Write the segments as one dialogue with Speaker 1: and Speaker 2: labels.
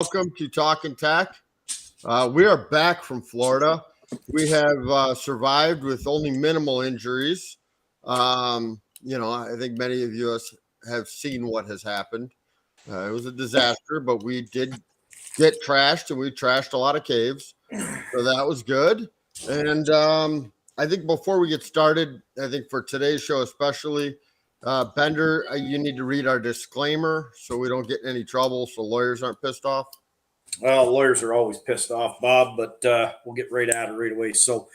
Speaker 1: Welcome to Talkin Tek. We are back from Florida. We have survived with only minimal injuries. I think many of you have seen what has happened. It was a disaster, but we did get trashed, and we trashed a lot of caves. So that was good. And I think before we get started, I think for today's show especially, Bender, you need to read our disclaimer so we don't get in any trouble, so lawyers aren't pissed off.
Speaker 2: Well, lawyers are always pissed off, Bob, but we'll get right at it right away. So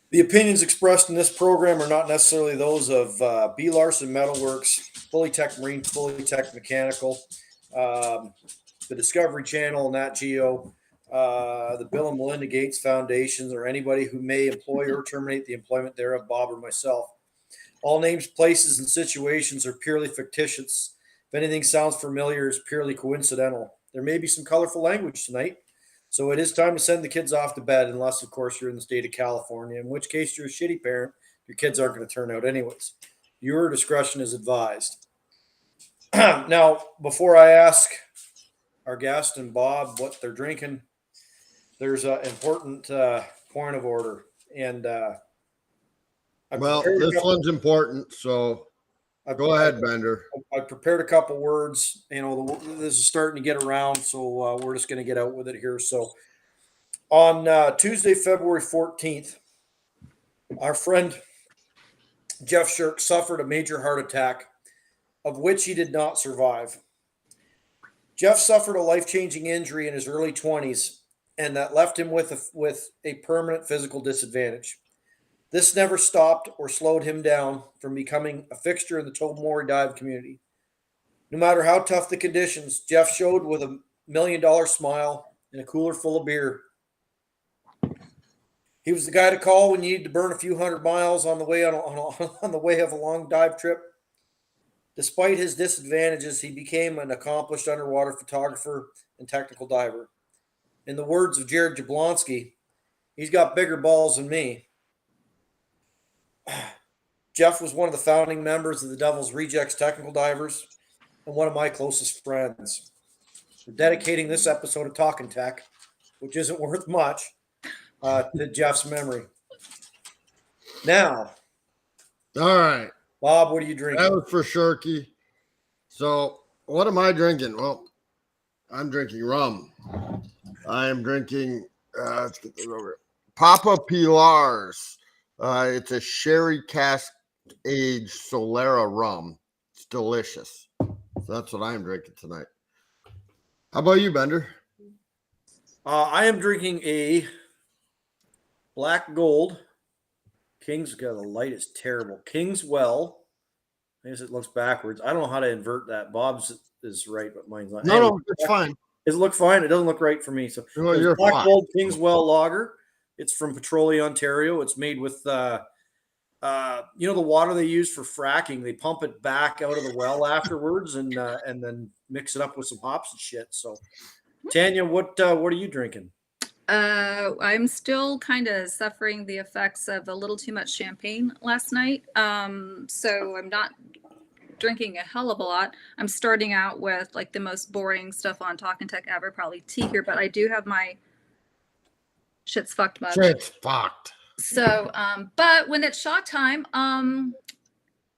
Speaker 2: the opinions expressed in this program are not necessarily those of B. Larson Metalworks, Fully Tech Marine, Fully Tech Mechanical, the Discovery Channel, Nat Geo, the Bill and Melinda Gates Foundation, or anybody who may employ or terminate the employment thereof, Bob or myself. All names, places, and situations are purely fictitious. If anything sounds familiar, it's purely coincidental. There may be some colorful language tonight, so it is time to send the kids off to bed, unless, of course, you're in the state of California, in which case you're a shitty parent. Your kids aren't going to turn out anyways. Your discretion is advised. Now, before I ask our guest and Bob what they're drinking, there's an important point of order, and
Speaker 1: this one's important, so go ahead, Bender.
Speaker 2: I prepared a couple words. This is starting to get around, so we're just going to get out with it here. So on Tuesday, February 14th, our friend Jeff Shirk suffered a major heart attack, of which he did not survive. Jeff suffered a life-changing injury in his early 20s, and that left him with a permanent physical disadvantage. This never stopped or slowed him down from becoming a fixture in the Tobermory dive community. No matter how tough the conditions, Jeff showed with $1 million smile and a cooler full of beer. He was the guy to call when you needed to burn a few hundred miles on the way on the way of a long dive trip. Despite his disadvantages, he became an accomplished underwater photographer and technical diver. In the words of Jared Jablonski, he's got bigger balls than me. Jeff was one of the founding members of the Devil's Rejects Technical Divers and one of my closest friends. We're dedicating this episode of Talkin Tek, which isn't worth much, to Jeff's memory. Now,
Speaker 1: all right,
Speaker 2: Bob, what are you drinking?
Speaker 1: That was for Shirky. So, what am I drinking? Well, I'm drinking rum. I am drinking, let's get this over. Papa Pilar's. It's a sherry cask aged Solera rum. It's delicious. So that's what I'm drinking tonight. How about you, Bender?
Speaker 2: I am drinking a Black Gold. King's got the light is terrible. Kingswell. I guess it looks backwards. I don't know how to invert that. Bob's is right, but mine's not.
Speaker 1: No, it's fine.
Speaker 2: Does it look fine? It doesn't look right for me. So
Speaker 1: you're
Speaker 2: Black
Speaker 1: fine.
Speaker 2: Gold Kingswell Lager. It's from Petrolia, Ontario. It's made with, the water they use for fracking. They pump it back out of the well afterwards, and then mix it up with some hops and shit. So, Tanya, what are you drinking?
Speaker 3: I'm still kind of suffering the effects of a little too much champagne last night. So I'm not drinking a hell of a lot. I'm starting out with like the most boring stuff on Talkin Tek ever, probably tea here, but I do have my shit's fucked mug.
Speaker 1: Shit's fucked.
Speaker 3: So, but when it's shot time,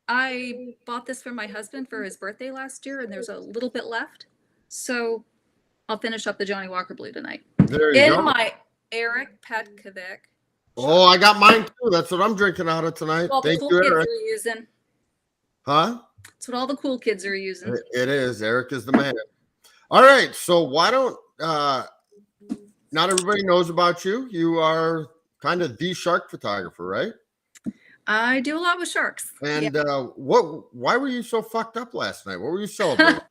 Speaker 3: I bought this for my husband for his birthday last year, and there's a little bit left. So I'll finish up the Johnny Walker Blue tonight.
Speaker 1: There you go.
Speaker 3: In my Eric Petkovic.
Speaker 1: Oh, I got mine too. That's what I'm drinking out of tonight.
Speaker 3: Well,
Speaker 1: Thank
Speaker 3: the
Speaker 1: you,
Speaker 3: cool kids
Speaker 1: Eric.
Speaker 3: are using.
Speaker 1: Huh?
Speaker 3: That's what all the cool kids are using.
Speaker 1: It is. Eric is the man. All right. So why don't not everybody knows about you. You are kind of the shark photographer, right?
Speaker 3: I do a lot with sharks.
Speaker 1: And why were you so fucked up last night? What were you celebrating?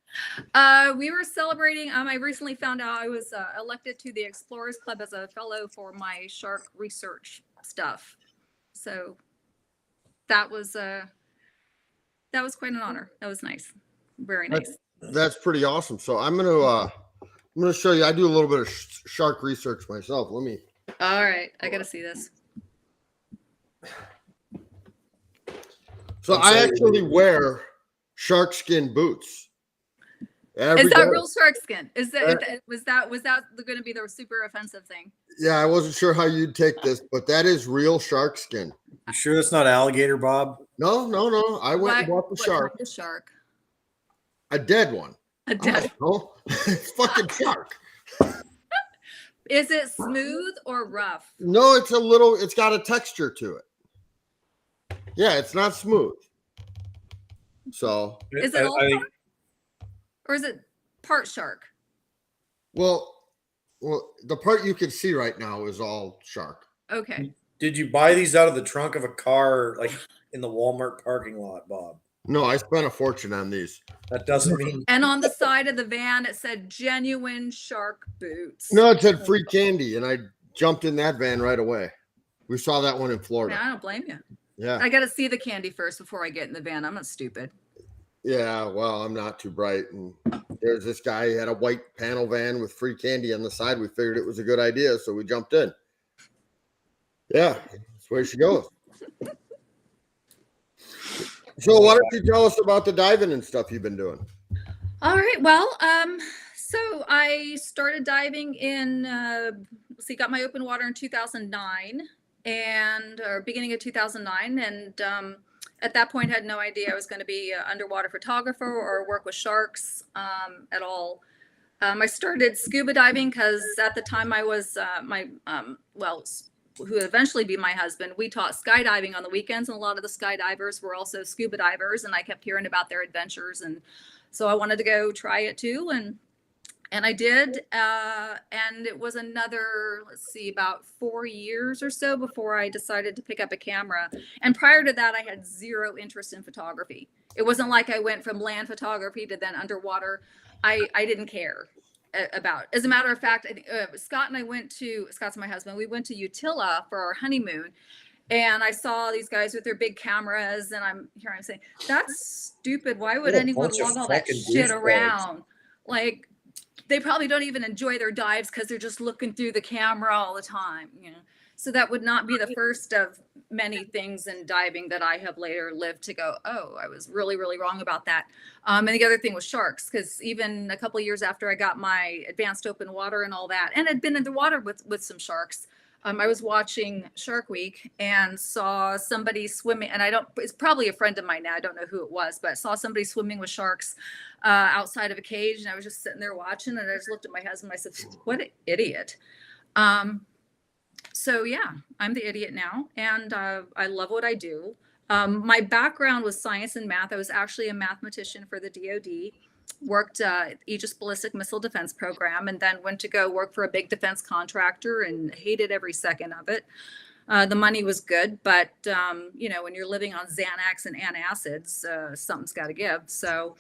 Speaker 3: We were celebrating. I recently found out I was elected to the Explorers Club as a fellow for my shark research stuff. So that was quite an honor. That was nice. Very nice.
Speaker 1: That's pretty awesome. So I'm gonna show you. I do a little bit of shark research myself. Let me.
Speaker 3: All right, I gotta see this.
Speaker 1: So I actually wear shark skin boots. Every
Speaker 3: Is that
Speaker 1: day.
Speaker 3: real shark skin? Was that going to be the super offensive thing?
Speaker 1: Yeah, I wasn't sure how you'd take this, but that is real shark skin.
Speaker 2: You sure that's not alligator, Bob?
Speaker 1: No, no, no. I went and bought the
Speaker 3: What
Speaker 1: shark,
Speaker 3: kind of shark?
Speaker 1: a dead one.
Speaker 3: A
Speaker 1: I
Speaker 3: dead.
Speaker 1: don't know. It's fucking shark.
Speaker 3: Is it smooth or rough?
Speaker 1: No, it's got a texture to it. Yeah, it's not smooth. So,
Speaker 3: Is it all
Speaker 2: I think
Speaker 3: or is it part shark?
Speaker 1: well, the part you can see right now is all shark.
Speaker 3: Okay.
Speaker 2: Did you buy these out of the trunk of a car, like in the Walmart parking lot, Bob?
Speaker 1: No, I spent a fortune on these.
Speaker 2: That doesn't mean
Speaker 3: And on the side of the van, it said genuine shark boots.
Speaker 1: No, it said free candy, and I jumped in that van right away. We saw that one in
Speaker 3: Man,
Speaker 1: Florida.
Speaker 3: I don't blame you.
Speaker 1: Yeah.
Speaker 3: I got to see the candy first before I get in the van. I'm not stupid.
Speaker 1: Yeah, well, I'm not too bright. And there's this guy, he had a white panel van with free candy on the side. We figured it was a good idea, so we jumped in. Yeah, that's where she goes. So why don't you tell us about the diving and stuff you've been doing?
Speaker 3: All right. Well, so I started diving in, got my open water in 2009 or beginning of 2009. And at that point, had no idea I was going to be an underwater photographer or work with sharks at all. I started scuba diving because at the time I was who would eventually be my husband, we taught skydiving on the weekends, and a lot of the skydivers were also scuba divers, and I kept hearing about their adventures, and so I wanted to go try it too, and I did, and it was another, about 4 years or so before I decided to pick up a camera. And prior to that, I had zero interest in photography. It wasn't like I went from land photography to then underwater. I didn't care about. As a matter of fact, I think, Scott and I Scott's my husband, we went to Utila for our honeymoon, and I saw these guys with their big cameras, and I'm saying, that's stupid. Why would anyone lug all that shit around? Like, they probably don't even enjoy their dives because they're just looking through the camera all the time, So that would not be the first of many things in diving that I have later lived to go, oh, I was really, really wrong about that. And the other thing was sharks, because even a couple of years after I got my advanced open water and all that, and had been in the water with some sharks, I was watching Shark Week and saw somebody swimming, and it's probably a friend of mine now, I don't know who it was, but saw somebody swimming with sharks outside of a cage, and I was just sitting there watching, and I just looked at my husband, I said, what an idiot. So yeah, I'm the idiot now, and I love what I do. My background was science and math. I was actually a mathematician for the DoD, worked Aegis Ballistic Missile Defense Program, and then went to go work for a big defense contractor and hated every second of it. The money was good, but when you're living on Xanax and antacids, something's got to give. So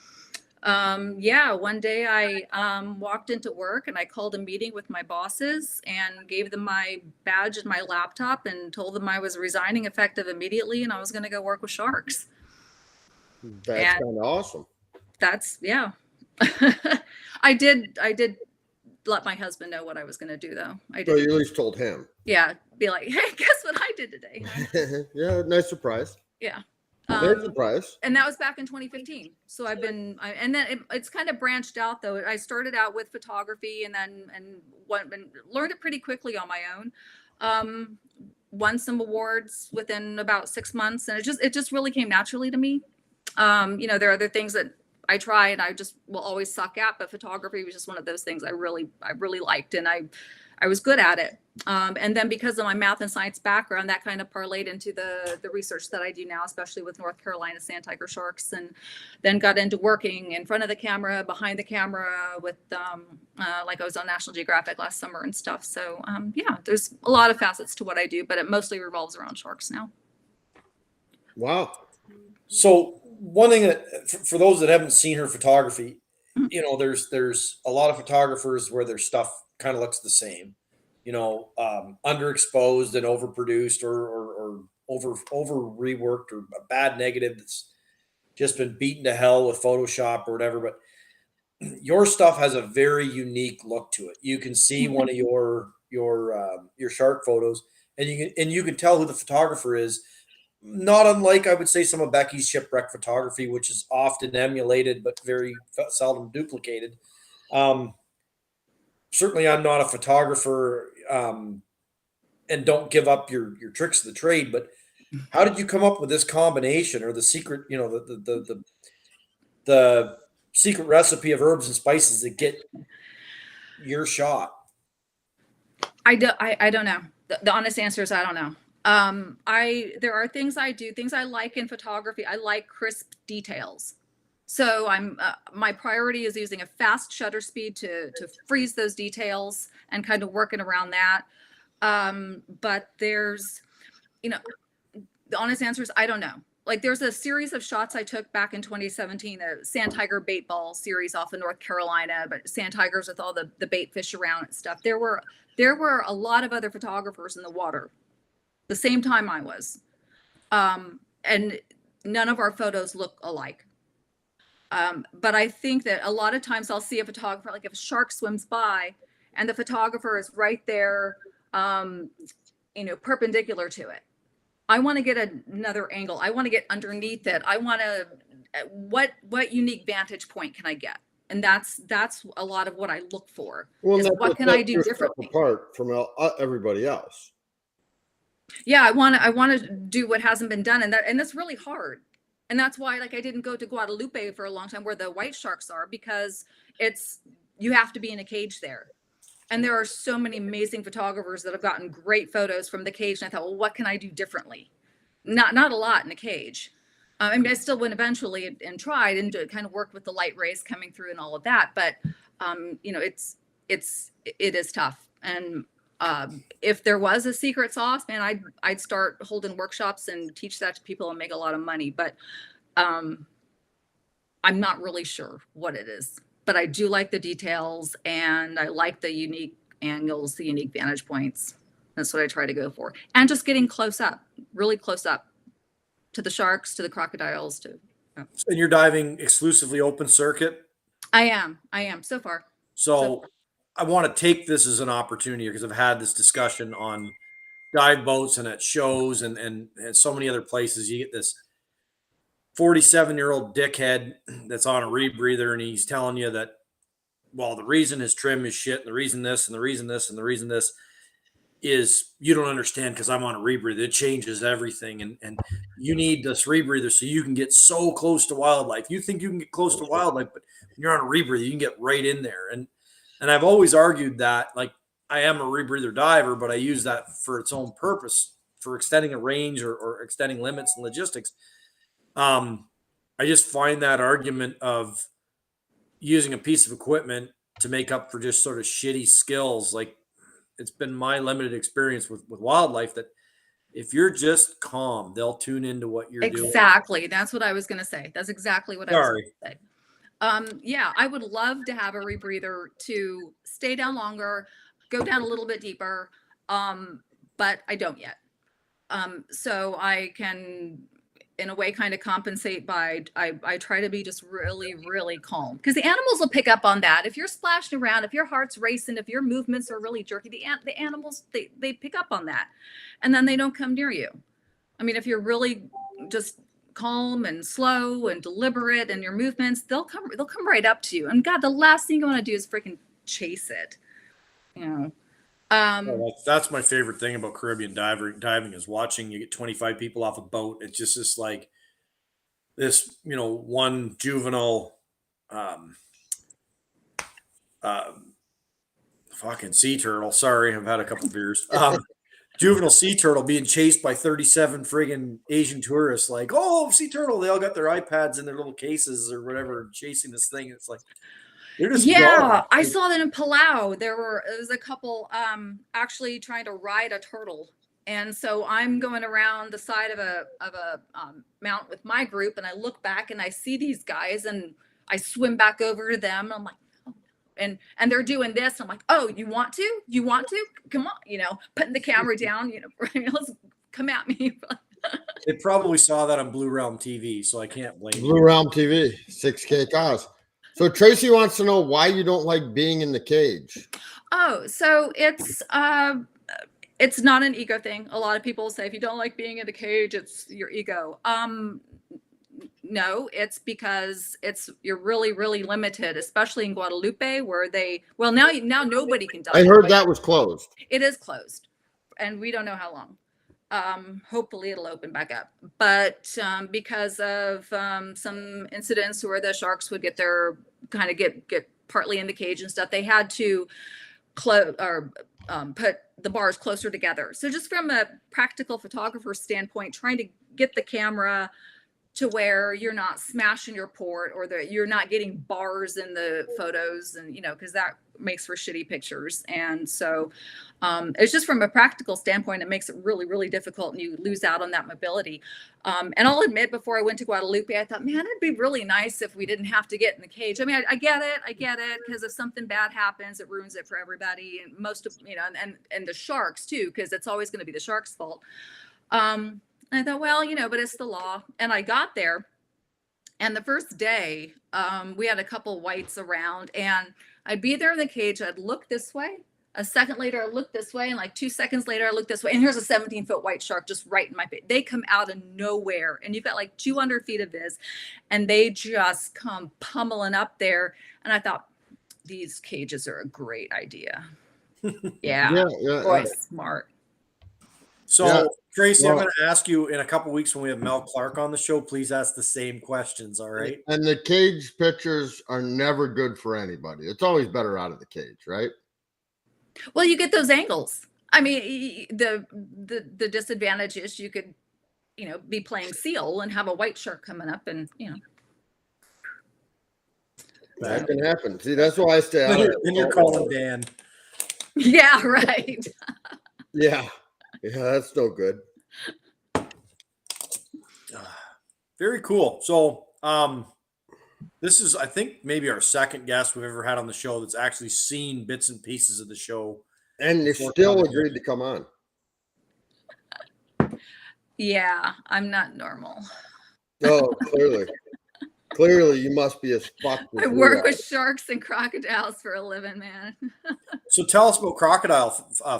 Speaker 3: one day I walked into work and I called a meeting with my bosses and gave them my badge and my laptop and told them I was resigning effective immediately and I was going to go work with sharks.
Speaker 1: That's kind of awesome.
Speaker 3: Yeah. I did let my husband know what I was going to do, though. I did.
Speaker 1: So you at least told him.
Speaker 3: Yeah. Be like, hey, guess what I did today?
Speaker 1: Yeah. Nice surprise.
Speaker 3: Yeah.
Speaker 1: Nice surprise.
Speaker 3: And that was back in 2015. So and then it's kind of branched out, though. I started out with photography and learned it pretty quickly on my own. Won some awards within about 6 months, and it just really came naturally to me. There are other things that I try and I just will always suck at, but photography was just one of those things I really liked, and I was good at it. And then because of my math and science background, that kind of parlayed into the research that I do now, especially with North Carolina sand tiger sharks, and then got into working in front of the camera, behind the camera with, like I was on National Geographic last summer and stuff. So there's a lot of facets to what I do, but it mostly revolves around sharks now.
Speaker 1: Wow.
Speaker 2: So one thing that for those that haven't seen her photography, there's a lot of photographers where their stuff kind of looks the same, underexposed and overproduced or over reworked, or a bad negative that's just been beaten to hell with Photoshop or whatever. But your stuff has a very unique look to it. You can see one of your shark photos, and you can tell who the photographer is not unlike, I would say, some of Becky's shipwreck photography, which is often emulated but very seldom duplicated. Certainly, I'm not a photographer, and don't give up your tricks of the trade. But how did you come up with this combination, or the secret? You know, the secret recipe of herbs and spices that get your shot?
Speaker 3: I don't know. The honest answer is I don't know. There are things I do, things I like in photography. I like crisp details. So my priority is using a fast shutter speed to freeze those details and kind of working around that. But there's, the honest answer is I don't know. Like there's a series of shots I took back in 2017, the sand tiger bait ball series off of North Carolina, but sand tigers with all the bait fish around and stuff. There were a lot of other photographers in the water the same time I was. And none of our photos look alike. But I think that a lot of times I'll see a photographer, like if a shark swims by and the photographer is right there, perpendicular to it. I want to get another angle. I want to get underneath it. I want to, what unique vantage point can I get? And that's a lot of what I look for.
Speaker 1: Well,
Speaker 3: what can I do differently?
Speaker 1: Apart from everybody else.
Speaker 3: Yeah, I want to do what hasn't been done, and that's really hard. And that's why, like, I didn't go to Guadalupe for a long time, where the white sharks are, because you have to be in a cage there. And there are so many amazing photographers that have gotten great photos from the cage. And I thought, well, what can I do differently? Not a lot in a cage. I mean, I still went eventually and tried and kind of worked with the light rays coming through and all of that. But, it is tough. And if there was a secret sauce, man, I'd start holding workshops and teach that to people and make a lot of money. But I'm not really sure what it is. But I do like the details, and I like the unique angles, the unique vantage points. That's what I try to go for. And just getting close up, really close up to the sharks, to the crocodiles.
Speaker 2: And you're diving exclusively open circuit?
Speaker 3: I am so far.
Speaker 2: So I want to take this as an opportunity, because I've had this discussion on dive boats and at shows and so many other places. You get this 47-year-old dickhead that's on a rebreather, and he's telling you that, well, the reason his trim is shit, and the reason this, and the reason this, and the reason this is you don't understand, because I'm on a rebreather. It changes everything. And you need this rebreather so you can get so close to wildlife. You think you can get close to wildlife, but when you're on a rebreather, you can get right in there. And I've always argued that, like, I am a rebreather diver, but I use that for its own purpose, for extending a range or extending limits and logistics. I just find that argument of using a piece of equipment to make up for just sort of shitty skills. Like, it's been my limited experience with wildlife that if you're just calm, they'll tune into what you're doing.
Speaker 3: Exactly. That's what I was going to say. That's exactly what I was going to say. Yeah, I would love to have a rebreather to stay down longer, go down a little bit deeper. But I don't yet. So I can, in a way, kind of compensate by I try to be just really, really calm, because the animals will pick up on that. If you're splashing around, if your heart's racing, if your movements are really jerky, the animals, they pick up on that, and then they don't come near you. I mean, if you're really just calm and slow and deliberate in your movements, they'll come right up to you. And God, the last thing you want to do is freaking chase it.
Speaker 2: That's my favorite thing about Caribbean diving is watching you get 25 people off a boat. It's just like this, one juvenile fucking sea turtle. Sorry, I've had a couple beers. Juvenile sea turtle being chased by 37 friggin' Asian tourists. Like, oh, sea turtle! They all got their iPads in their little cases or whatever, chasing this thing. It's like,
Speaker 3: yeah, I saw that in Palau. There was a couple actually trying to ride a turtle, and so I'm going around the side of a mount with my group, and I look back and I see these guys, and I swim back over to them. And I'm like, oh. and they're doing this. I'm like, oh, you want to? Come on, putting the camera down. Let's come at me.
Speaker 2: They probably saw that on Blue Realm TV, so I can't blame
Speaker 1: Blue Realm TV, 6K cost. So Tracy wants to know why you don't like being in the cage.
Speaker 3: Oh, so it's It's not an ego thing. A lot of people say if you don't like being in the cage, it's your ego. No, it's because you're really, really limited, especially in Guadalupe, where now nobody can dive.
Speaker 1: I heard that was closed.
Speaker 3: It is closed, and we don't know how long. Hopefully it'll open back up, but because of some incidents where the sharks would get partly in the cage and stuff, they had to close or put the bars closer together. So just from a practical photographer standpoint, trying to get the camera to where you're not smashing your port, or that you're not getting bars in the photos, and because that makes for shitty pictures. And so it's just from a practical standpoint, it makes it really, really difficult, and you lose out on that mobility. And I'll admit, before I went to Guadalupe, I thought, man, it'd be really nice if we didn't have to get in the cage. I mean, I get it, because if something bad happens, it ruins it for everybody, and most of and the sharks too, because it's always going to be the sharks' fault. I thought, well, but it's the law. And I got there, and the first day, we had a couple whites around, and I'd be there in the cage. I'd look this way. A second later, I look this way, and like 2 seconds later, I look this way, and here's a 17-foot white shark just right in my face. They come out of nowhere, and you've got like 200 feet of this, and they just come pummeling up there. And I thought, these cages are a great idea. Yeah, boy, smart.
Speaker 2: So, Tracy, I'm going to ask you in a couple weeks when we have Mel Clark on the show. Please ask the same questions. All right.
Speaker 1: And the cage pictures are never good for anybody. It's always better out of the cage, right?
Speaker 3: Well, you get those angles. I mean, the disadvantage is you could, be playing seal and have a white shark coming up, and
Speaker 1: that can happen. See, that's why I stay out.
Speaker 2: Then you're calling Dan.
Speaker 3: Yeah, right.
Speaker 1: Yeah, that's no good.
Speaker 2: Very cool. So, this is, I think, maybe our second guest we've ever had on the show that's actually seen bits and pieces of the show.
Speaker 1: And they still agreed to come on.
Speaker 3: Yeah, I'm not normal.
Speaker 1: Oh, clearly. Clearly, you must be as fucked.
Speaker 3: I work with sharks and crocodiles for a living, man.
Speaker 2: So tell us about crocodile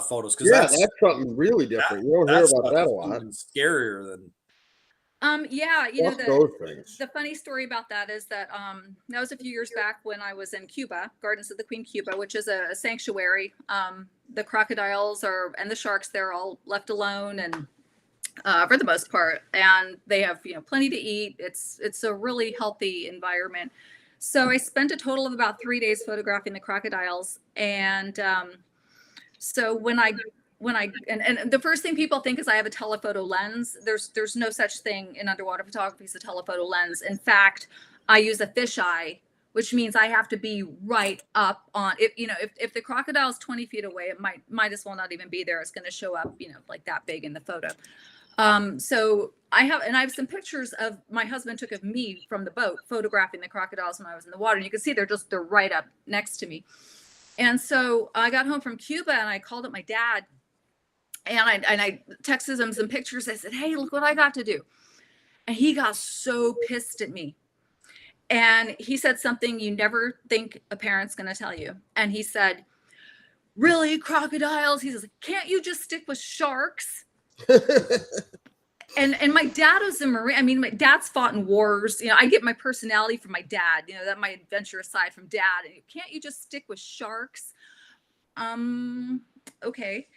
Speaker 2: photos, because
Speaker 1: that's something really different. You don't hear about that a lot.
Speaker 2: Scarier than.
Speaker 3: Yeah,
Speaker 1: things.
Speaker 3: The funny story about that is that that was a few years back when I was in Cuba, Gardens of the Queen, Cuba, which is a sanctuary. The crocodiles and the sharks, they're all left alone, and for the most part, and they have plenty to eat. It's a really healthy environment. So I spent a total of about 3 days photographing the crocodiles, and so when the first thing people think is I have a telephoto lens. There's no such thing in underwater photography as a telephoto lens. In fact, I use a fisheye, which means I have to be right up on it. If the crocodile is 20 feet away, it might as well not even be there. It's going to show up, like that big in the photo. So I have some pictures of my husband took of me from the boat photographing the crocodiles when I was in the water. And you can see they're right up next to me. And so I got home from Cuba, and I called up my dad, and I texted him some pictures. I said, hey, look what I got to do. And he got so pissed at me. And he said something you never think a parent's going to tell you. And he said, really, crocodiles? He says, can't you just stick with sharks? And my dad was a Marine. I mean, my dad's fought in wars. I get my personality from my dad, that my adventure aside from dad. Can't you just stick with sharks? Okay.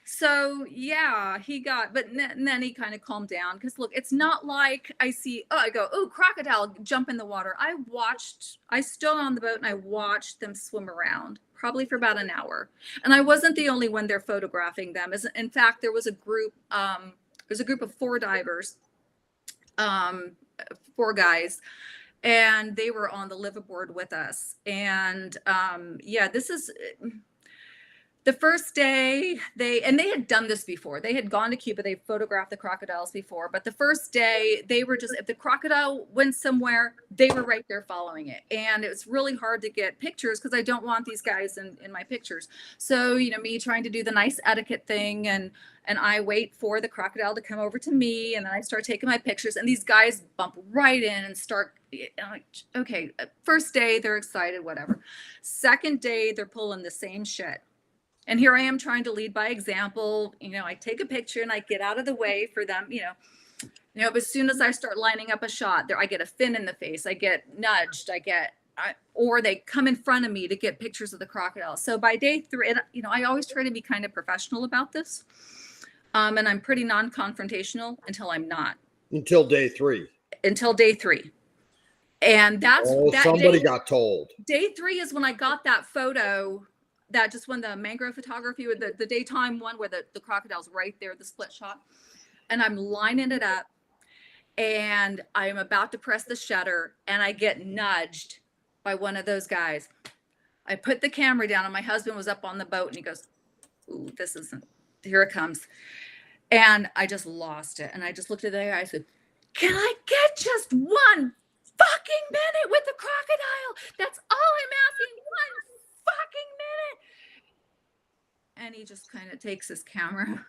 Speaker 3: So yeah, but then he kind of calmed down, because look, it's not like I go, oh, crocodile, jump in the water. I stood on the boat and I watched them swim around, probably for about an hour. And I wasn't the only one there photographing them. In fact, there was a group, of 4 divers, 4 guys, and they were on the liveaboard with us. And this is the first day they had done this before. They had gone to Cuba. They photographed the crocodiles before, but the first day they were if the crocodile went somewhere, they were right there following it. And it was really hard to get pictures, because I don't want these guys in my pictures. So, me trying to do the nice etiquette thing, and I wait for the crocodile to come over to me, and then I start taking my pictures, and these guys bump right in and start, like, okay, first day they're excited, whatever. Second day, they're pulling the same shit. And here I am trying to lead by example. I take a picture and I get out of the way for them, but as soon as I start lining up a shot there, I get a fin in the face, I get nudged, or they come in front of me to get pictures of the crocodile. So by day 3, and, I always try to be kind of professional about this. And I'm pretty non-confrontational until I'm not.
Speaker 1: Until day 3.
Speaker 3: Until day 3. And
Speaker 1: somebody got told.
Speaker 3: Day 3 is when I got that photo that just won the mangrove photography with the daytime one where the crocodile's right there, the split shot. And I'm lining it up and I'm about to press the shutter and I get nudged by one of those guys. I put the camera down and my husband was up on the boat and he goes, "Ooh, this isn't, here it comes." And I just lost it. And I just looked at the guy. I said, "Can I get just one fucking minute with the crocodile? That's all I'm asking, one fucking minute." And he just kind of takes his camera.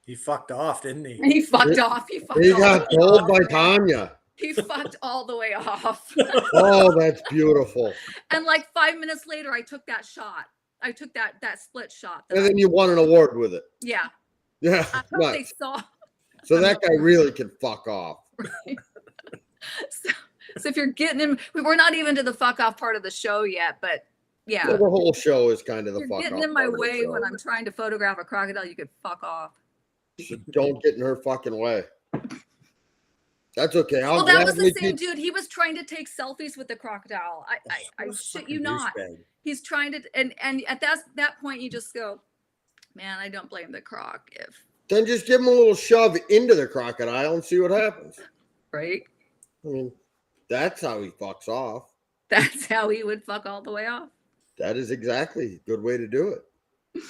Speaker 2: He fucked off, didn't he?
Speaker 3: He fucked off. He
Speaker 1: got told by Tanya.
Speaker 3: He fucked all the way off.
Speaker 1: Oh, that's beautiful.
Speaker 3: And like 5 minutes later, I took that shot. I took that split shot.
Speaker 1: And then you won an award with it.
Speaker 3: Yeah.
Speaker 1: Yeah.
Speaker 3: I hope they saw.
Speaker 1: So that guy really can fuck off.
Speaker 3: Right. So if you're getting him, we're not even to the fuck off part of the show yet, but yeah.
Speaker 1: Well, the whole show is kind of the fuck off.
Speaker 3: Getting in my way when I'm trying to photograph a crocodile, you could fuck off.
Speaker 1: So don't get in her fucking way. That's okay.
Speaker 3: Well, that was the same dude. He was trying to take selfies with the crocodile. I shit you not. He's trying to, and at that point, you just go, man, I don't blame the croc.
Speaker 1: Then just give him a little shove into the crocodile and see what happens.
Speaker 3: Right.
Speaker 1: I mean, that's how he fucks off.
Speaker 3: That's how he would fuck all the way off.
Speaker 1: That is exactly a good way to do it.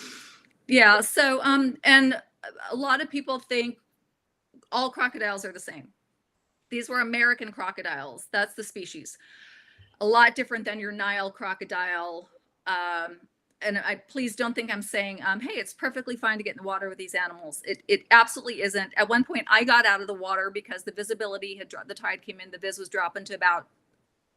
Speaker 3: Yeah. So, and a lot of people think all crocodiles are the same. These were American crocodiles. That's the species. A lot different than your Nile crocodile. And I please don't think I'm saying, hey, it's perfectly fine to get in the water with these animals. It absolutely isn't. At one point, I got out of the water because the visibility had dropped. The tide came in. The vis was dropping to about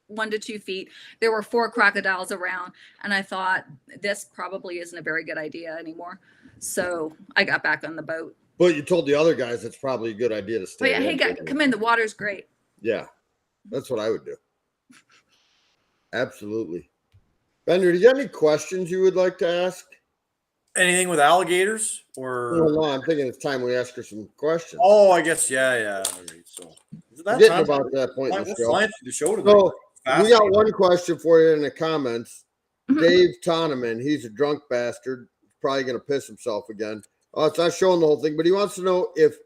Speaker 3: 1 to 2 feet. There were 4 crocodiles around, and I thought this probably isn't a very good idea anymore. So I got back on the boat.
Speaker 1: But you told the other guys it's probably a good idea to stay.
Speaker 3: But yeah, hey, guys, come in. The water's great.
Speaker 1: Yeah, that's what I would do. Absolutely. Bender, do you have any questions you would like to ask?
Speaker 2: Anything with alligators or?
Speaker 1: No, I'm thinking it's time we ask her some questions.
Speaker 2: Oh, I guess yeah. All right, so
Speaker 1: we're getting about that point in the show. So we got one question for you in the comments. Dave Tonneman, he's a drunk bastard. Probably going to piss himself again. Oh, it's not showing the whole thing, but he wants to know if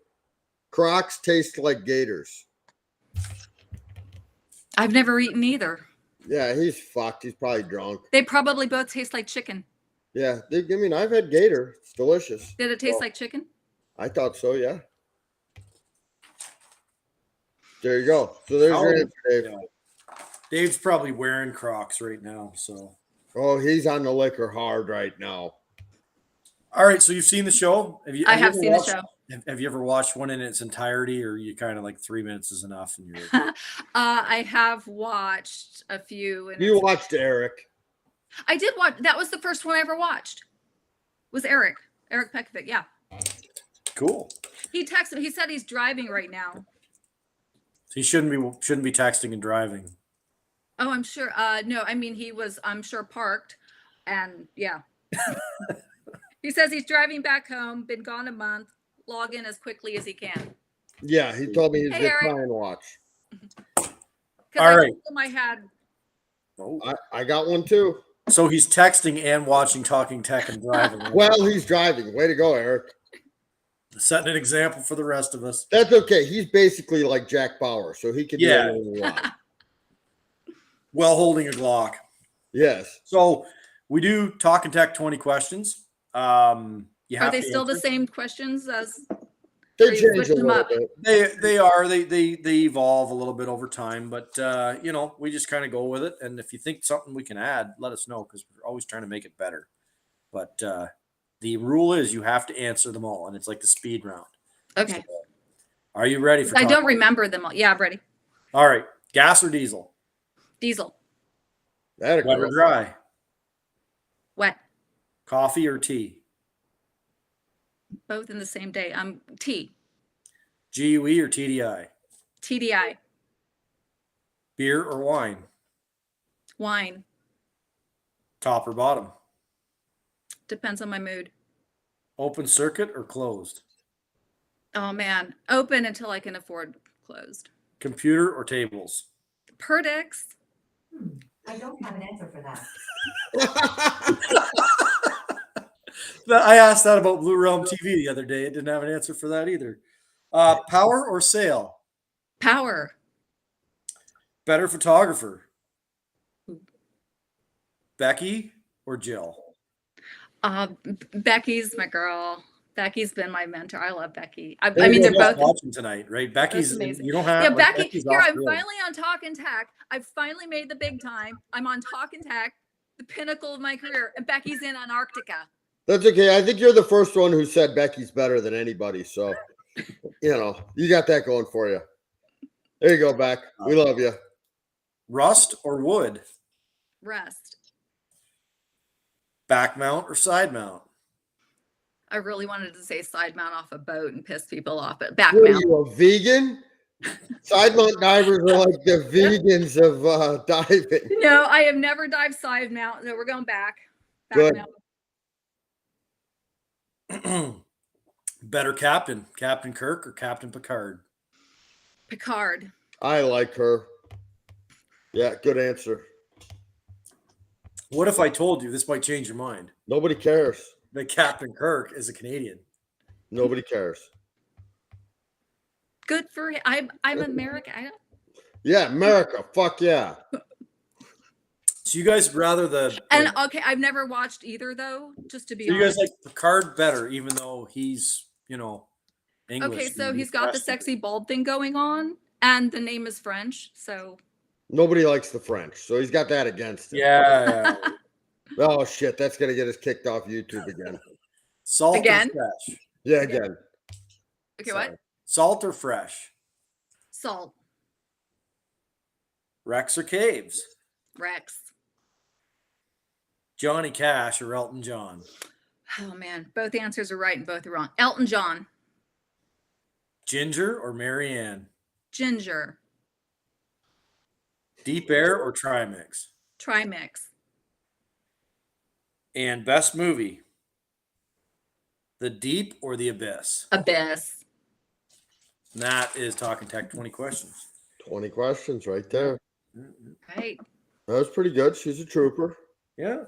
Speaker 1: Crocs taste like gators.
Speaker 3: I've never eaten either.
Speaker 1: Yeah, he's fucked. He's probably drunk.
Speaker 3: They probably both taste like chicken.
Speaker 1: Yeah, I've had gator. It's delicious.
Speaker 3: Did it taste like chicken?
Speaker 1: I thought so, yeah. There you go. So there's your answer, Dave.
Speaker 2: Yeah. Dave's probably wearing Crocs right now, so.
Speaker 1: Oh, he's on the liquor hard right now.
Speaker 2: All right, so you've seen the show?
Speaker 3: I have seen the show.
Speaker 2: Have you ever watched one in its entirety, or you kind of like 3 minutes is enough? And you're...
Speaker 3: I have watched a few.
Speaker 1: You watched Eric.
Speaker 3: I did watch. That was the first one I ever watched. Was Eric Pekovic? Yeah.
Speaker 2: Cool.
Speaker 3: He texted. He said he's driving right now.
Speaker 2: He shouldn't be texting and driving.
Speaker 3: Oh, I'm sure. No, I mean he was. I'm sure parked, and yeah. He says he's driving back home. Been gone a month. Log in as quickly as he can.
Speaker 1: Yeah, he told me he's going to try and watch.
Speaker 2: All right.
Speaker 3: I had.
Speaker 2: Oh.
Speaker 1: I got one too.
Speaker 2: So he's texting and watching Talking Tech and driving.
Speaker 1: Well, he's driving. Way to go, Eric.
Speaker 2: Setting an example for the rest of us.
Speaker 1: That's okay. He's basically like Jack Bauer, so he can do anything he wants.
Speaker 2: While holding a Glock.
Speaker 1: Yes.
Speaker 2: So we do Talkin Tek 20 questions. Are
Speaker 3: they still the same questions as?
Speaker 1: They change a little bit.
Speaker 2: They are. They evolve a little bit over time, but we just kind of go with it. And if you think something we can add, let us know because we're always trying to make it better. But the rule is you have to answer them all, and it's like the speed round.
Speaker 3: Okay.
Speaker 2: So, are you ready for?
Speaker 3: I don't remember them all. Yeah, I'm ready.
Speaker 2: All right. Gas or diesel?
Speaker 3: Diesel.
Speaker 2: Wet or dry?
Speaker 3: Wet.
Speaker 2: Coffee or tea?
Speaker 3: Both in the same day. Tea.
Speaker 2: GUE or TDI?
Speaker 3: TDI.
Speaker 2: Beer or wine?
Speaker 3: Wine.
Speaker 2: Top or bottom?
Speaker 3: Depends on my mood.
Speaker 2: Open circuit or closed?
Speaker 3: Oh man, open until I can afford closed.
Speaker 2: Computer or tables?
Speaker 3: Perdix.
Speaker 4: I don't have an answer for that.
Speaker 2: I asked that about Blue Realm TV the other day. It didn't have an answer for that either. Power or sail?
Speaker 3: Power.
Speaker 2: Better photographer? Becky or Jill?
Speaker 3: Becky's my girl. Becky's been my mentor. I love Becky. I
Speaker 2: There
Speaker 3: mean,
Speaker 2: you
Speaker 3: they're
Speaker 2: go,
Speaker 3: both
Speaker 2: watching tonight, right? Becky's
Speaker 3: amazing.
Speaker 2: You don't have
Speaker 3: Yeah,
Speaker 2: like,
Speaker 3: Becky.
Speaker 2: Becky's
Speaker 3: Here,
Speaker 2: off
Speaker 3: I'm
Speaker 2: grid.
Speaker 3: finally on Talkin Tek. I've finally made the big time. I'm on Talkin Tek, the pinnacle of my career, and Becky's in Antarctica.
Speaker 1: That's okay. I think you're the first one who said Becky's better than anybody. So, you got that going for you. There you go, Beck. We love you.
Speaker 2: Rust or wood?
Speaker 3: Rest.
Speaker 2: Back mount or side mount?
Speaker 3: I really wanted to say side mount off a boat and piss people off, but back
Speaker 1: What are
Speaker 3: mount.
Speaker 1: you, a vegan? Side mount divers are like the vegans of diving.
Speaker 3: No, I have never dived side mount. No, we're going back. Back
Speaker 1: Good.
Speaker 3: mount.
Speaker 2: Better captain, Captain Kirk or Captain Picard?
Speaker 3: Picard.
Speaker 1: I like her. Yeah, good answer.
Speaker 2: What if I told you, this might change your mind,
Speaker 1: Nobody cares.
Speaker 2: that Captain Kirk is a Canadian?
Speaker 1: Nobody cares.
Speaker 3: Good for him. I'm American.
Speaker 1: Yeah, America. Fuck yeah.
Speaker 2: So you guys would rather the
Speaker 3: And okay, I've never watched either though, just to be
Speaker 2: so you guys
Speaker 3: honest.
Speaker 2: like Picard better, even though he's English.
Speaker 3: Okay, so
Speaker 2: and
Speaker 3: he's got the
Speaker 2: Western.
Speaker 3: sexy bald thing going on, and the name is French. So
Speaker 1: Nobody likes the French, so he's got that against him.
Speaker 2: Yeah.
Speaker 1: Oh shit, that's gonna get us kicked off YouTube again.
Speaker 2: Salt
Speaker 3: Again?
Speaker 2: or fresh?
Speaker 1: Yeah, again.
Speaker 3: okay,
Speaker 2: Sorry.
Speaker 3: what?
Speaker 2: Salt or fresh?
Speaker 3: Salt.
Speaker 2: Rex or Caves?
Speaker 3: Rex.
Speaker 2: Johnny Cash or Elton John?
Speaker 3: Oh man, both answers are right and both are wrong. Elton John.
Speaker 2: Ginger or Marianne?
Speaker 3: Ginger.
Speaker 2: Deep Air or Trimix?
Speaker 3: Trimix.
Speaker 2: And best movie? The Deep or The Abyss?
Speaker 3: Abyss.
Speaker 2: And that is Talkin Tek 20 questions.
Speaker 1: 20 questions right there.
Speaker 3: Right.
Speaker 1: That was pretty good. She's a trooper.
Speaker 2: Yeah.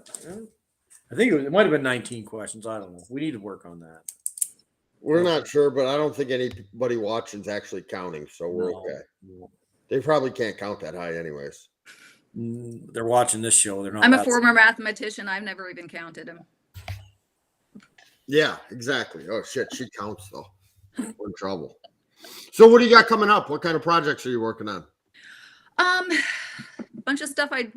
Speaker 2: I think it might have been 19 questions. I don't know. We need to work on that.
Speaker 1: We're not sure, but I don't think anybody watching's actually counting, so we're okay.
Speaker 2: No.
Speaker 1: They probably can't count that high anyways.
Speaker 2: They're watching this show. They're not.
Speaker 3: I'm a
Speaker 2: that-
Speaker 3: former mathematician. I've never even counted them.
Speaker 1: Yeah, exactly. Oh shit, she counts though. We're in trouble. So what do you got coming up? What kind of projects are you working on?
Speaker 3: Bunch of stuff I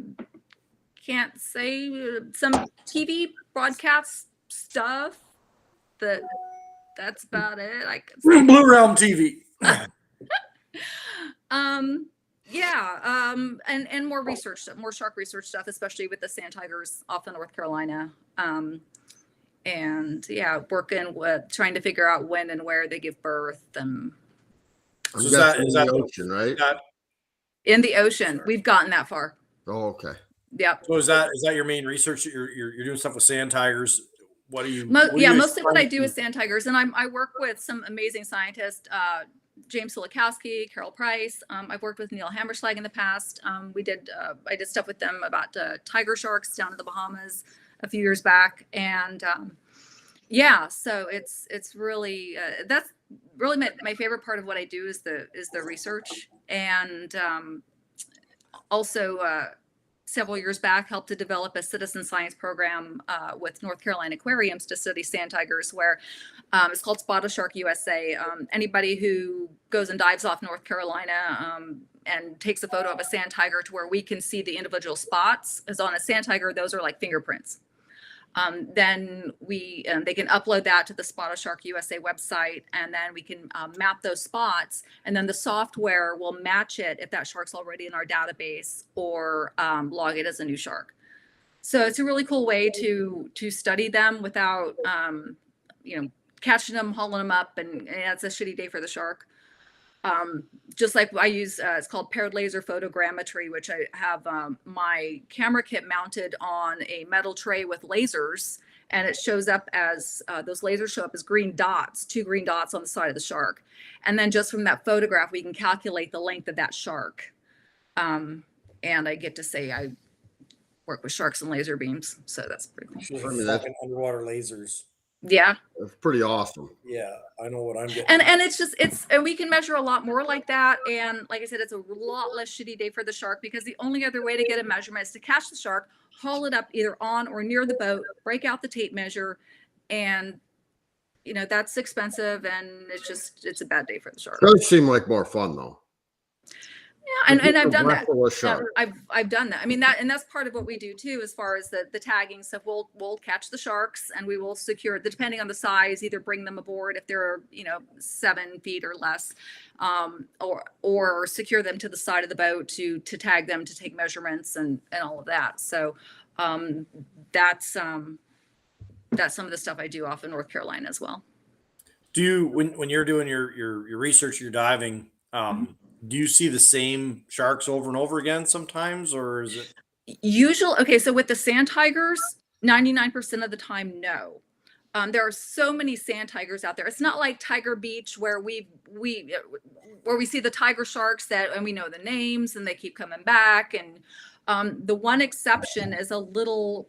Speaker 3: can't say. Some TV broadcast stuff. That's about it. I could say.
Speaker 2: Blue Realm TV.
Speaker 3: And more research stuff, more shark research stuff, especially with the sand tigers off of North Carolina. And yeah, working with trying to figure out when and where they give birth and
Speaker 1: I'm
Speaker 2: So is
Speaker 1: guessing
Speaker 2: that-
Speaker 1: in the ocean, right?
Speaker 3: in the ocean. We've gotten that far.
Speaker 1: Oh, okay.
Speaker 3: Yep.
Speaker 2: So is that your main research? You're doing stuff with sand tigers. What do you?
Speaker 3: Mostly what I do is sand tigers, and I work with some amazing scientists, James Silikowski, Carol Price. I've worked with Neil Hammerschlag in the past. I did stuff with them about tiger sharks down in the Bahamas a few years back, and so it's really that's really my favorite part of what I do is the research, and also. Several years back, helped to develop a citizen science program with North Carolina aquariums to study sand tigers, where it's called Spot a Shark USA. Anybody who goes and dives off North Carolina and takes a photo of a sand tiger to where we can see the individual spots, as on a sand tiger, those are like fingerprints. Then they can upload that to the Spot a Shark USA website, and then we can map those spots, and then the software will match it if that shark's already in our database or log it as a new shark. So it's a really cool way to study them without, catching them, hauling them up, and it's a shitty day for the shark. Just like I use, it's called paired laser photogrammetry, which I have my camera kit mounted on a metal tray with lasers, and it shows up as those lasers show up as green dots, 2 green dots on the side of the shark. And then just from that photograph, we can calculate the length of that shark. And I get to say I work with sharks and laser beams, so that's pretty cool.
Speaker 2: Actually,
Speaker 1: I mean, that's-
Speaker 2: fucking underwater lasers.
Speaker 3: Yeah.
Speaker 1: That's pretty awesome.
Speaker 2: Yeah, I know what I'm getting.
Speaker 3: And and we can measure a lot more like that. And like I said, it's a lot less shitty day for the shark, because the only other way to get a measurement is to catch the shark, haul it up either on or near the boat, break out the tape measure, and that's expensive, and it's a bad day for the shark.
Speaker 1: Does seem like more fun though.
Speaker 3: Yeah, and I've done that.
Speaker 1: Breathless shark.
Speaker 3: I've done that. I mean, that's part of what we do too, as far as the tagging stuff. We'll catch the sharks, and we will secure, depending on the size, either bring them aboard if they're 7 feet or less, or secure them to the side of the boat to tag them, to take measurements and all of that. So that's some of the stuff I do off in North Carolina as well.
Speaker 2: Do you, when you're doing your research, your diving, do you see the same sharks over and over again sometimes, or is it
Speaker 3: Okay, so with the sand tigers, 99% of the time, no. There are so many sand tigers out there. It's not like Tiger Beach where we see the tiger sharks and we know the names and they keep coming back. And the one exception is a little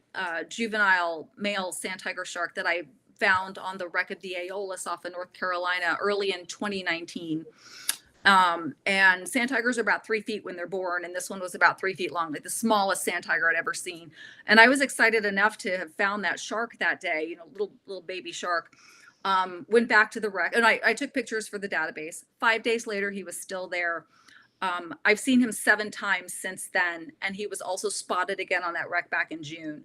Speaker 3: juvenile male sand tiger shark that I found on the wreck of the Aeolus off of North Carolina early in 2019. And sand tigers are about 3 feet when they're born, and this one was about 3 feet long, like the smallest sand tiger I'd ever seen. And I was excited enough to have found that shark that day, little baby shark. Went back to the wreck, and I took pictures for the database. 5 days later, he was still there. I've seen him 7 times since then, and he was also spotted again on that wreck back in June.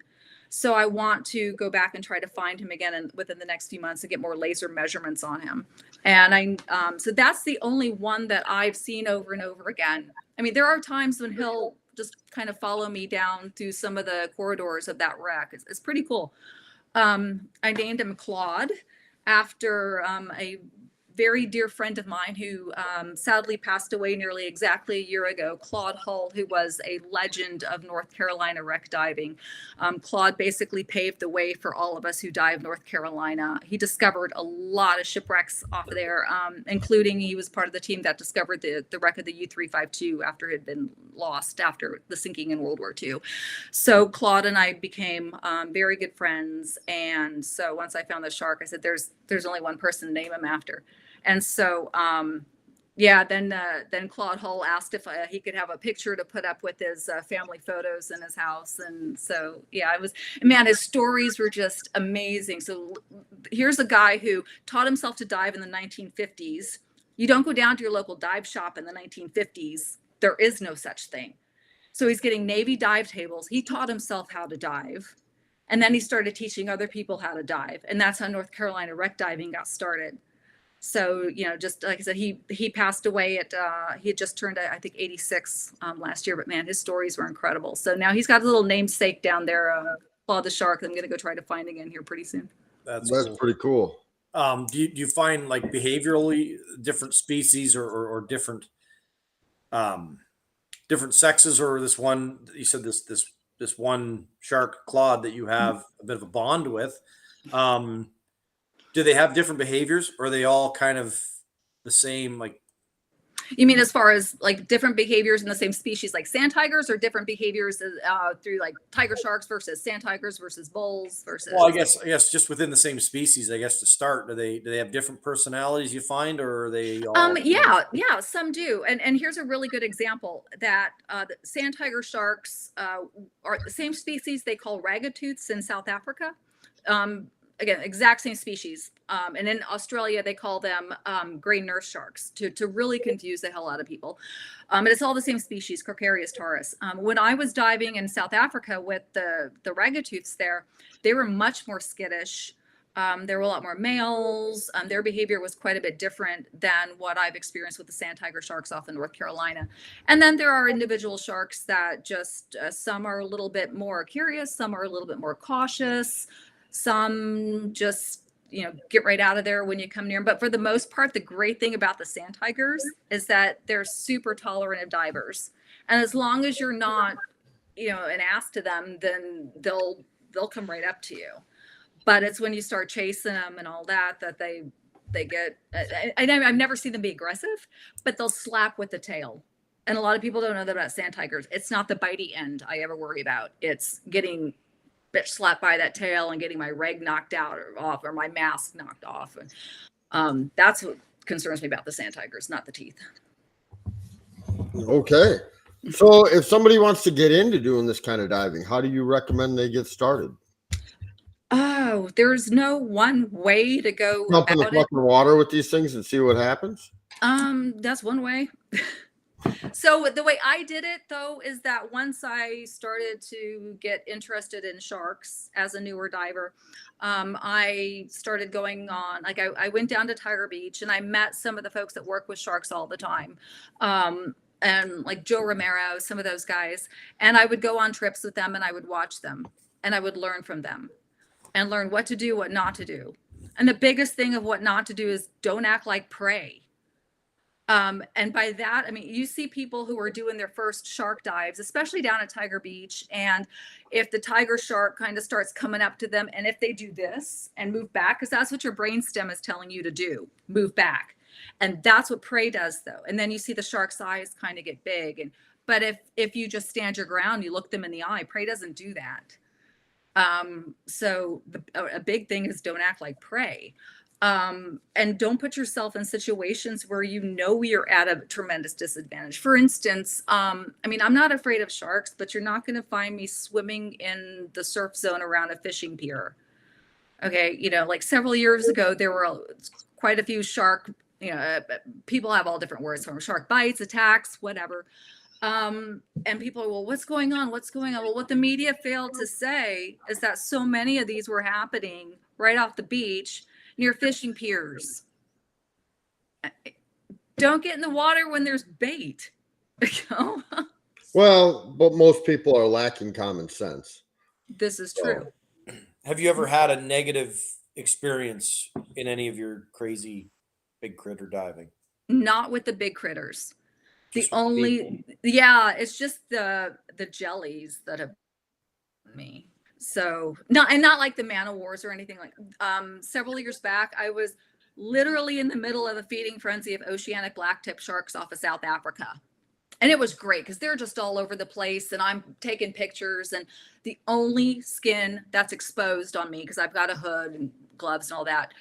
Speaker 3: So I want to go back and try to find him again within the next few months to get more laser measurements on him. And so that's the only one that I've seen over and over again. I mean, there are times when he'll just kind of follow me down through some of the corridors of that wreck. It's pretty cool. I named him Claude after a very dear friend of mine who sadly passed away nearly exactly a year ago, Claude Hull, who was a legend of North Carolina wreck diving. Claude basically paved the way for all of us who dive North Carolina. He discovered a lot of shipwrecks off of there, including he was part of the team that discovered the wreck of the U-352 after it had been lost after the sinking in World War II. So Claude and I became very good friends. And so once I found the shark, I said, there's only one person to name him after. And so, then Claude Hull asked if he could have a picture to put up with his family photos in his house. And so, his stories were just amazing. So here's a guy who taught himself to dive in the 1950s. You don't go down to your local dive shop in the 1950s. There is no such thing. So he's getting Navy dive tables. He taught himself how to dive. And then he started teaching other people how to dive. And that's how North Carolina wreck diving got started. So, just like I said, he passed away he had just turned, I think, 86 last year, but man, his stories were incredible. So now he's got a little namesake down there, Claude the shark, that I'm going to go try to find again here pretty soon.
Speaker 2: That's
Speaker 1: cool. Pretty cool.
Speaker 2: Do you find like behaviorally different species or different sexes, or this one, you said this one shark, Claude, that you have a bit of a bond with, do they have different behaviors, or are they all kind of the same? Like,
Speaker 3: you mean as far as like different behaviors in the same species, like sand tigers, or different behaviors through like tiger sharks versus sand tigers versus bulls versus?
Speaker 2: Well, I guess just within the same species. I guess to start, do they have different personalities, you find, or are they all?
Speaker 3: Yeah, some do. And here's a really good example that the sand tiger sharks are the same species they call raggatooths in South Africa. Again, exact same species. And in Australia, they call them gray nurse sharks to really confuse the hell out of people. And it's all the same species, Crocarius taurus. When I was diving in South Africa with the raggatooths there, they were much more skittish. There were a lot more males. Their behavior was quite a bit different than what I've experienced with the sand tiger sharks off in North Carolina. And then there are individual sharks that just, some are a little bit more curious, some are a little bit more cautious, some just, get right out of there when you come near them. But for the most part, the great thing about the sand tigers is that they're super tolerant of divers. And as long as you're not, an ass to them, then they'll come right up to you. But it's when you start chasing them and all that they get. I've never seen them be aggressive, but they'll slap with the tail. And a lot of people don't know that about sand tigers. It's not the bitey end I ever worry about. It's getting bitch slapped by that tail and getting my reg knocked out or off, or my mask knocked off. And that's what concerns me about the sand tigers, not the teeth.
Speaker 1: Okay. So if somebody wants to get into doing this kind of diving, how do you recommend they get started?
Speaker 3: Oh, there's no one way to go
Speaker 1: Jump in the
Speaker 3: about it.
Speaker 1: fucking water with these things and see what happens?
Speaker 3: That's one way. So the way I did it though is that once I started to get interested in sharks as a newer diver, I started going on, like I went down to Tiger Beach and I met some of the folks that work with sharks all the time. And like Joe Romero, some of those guys, and I would go on trips with them and I would watch them and I would learn from them and learn what to do, what not to do. And the biggest thing of what not to do is don't act like prey. And by that, I mean, you see people who are doing their first shark dives, especially down at Tiger Beach. And if the tiger shark kind of starts coming up to them, and if they do this and move back, because that's what your brainstem is telling you to do, move back. And that's what prey does though. And then you see the shark's eyes kind of get big. But if you just stand your ground, you look them in the eye, prey doesn't do that. So a big thing is don't act like prey. And don't put yourself in situations where you're at a tremendous disadvantage. For instance, I mean, I'm not afraid of sharks, but you're not going to find me swimming in the surf zone around a fishing pier. Okay, like several years ago, there were quite a few shark, people have all different words from shark bites, attacks, whatever. And people are, well, what's going on? What's going on? Well, what the media failed to say is that so many of these were happening right off the beach near fishing piers. Don't get in the water when there's bait.
Speaker 1: Well, but most people are lacking common sense.
Speaker 3: This is true.
Speaker 2: Have you ever had a negative experience in any of your crazy big critter diving?
Speaker 3: Not with the big critters.
Speaker 2: Just
Speaker 3: It's just the jellies that have me. So not like the man of wars or anything like. Several years back, I was literally in the middle of a feeding frenzy of oceanic blacktip sharks off of South Africa, and it was great because they're just all over the place, and I'm taking pictures, and the only skin that's exposed on me because I've got a hood and gloves and all that,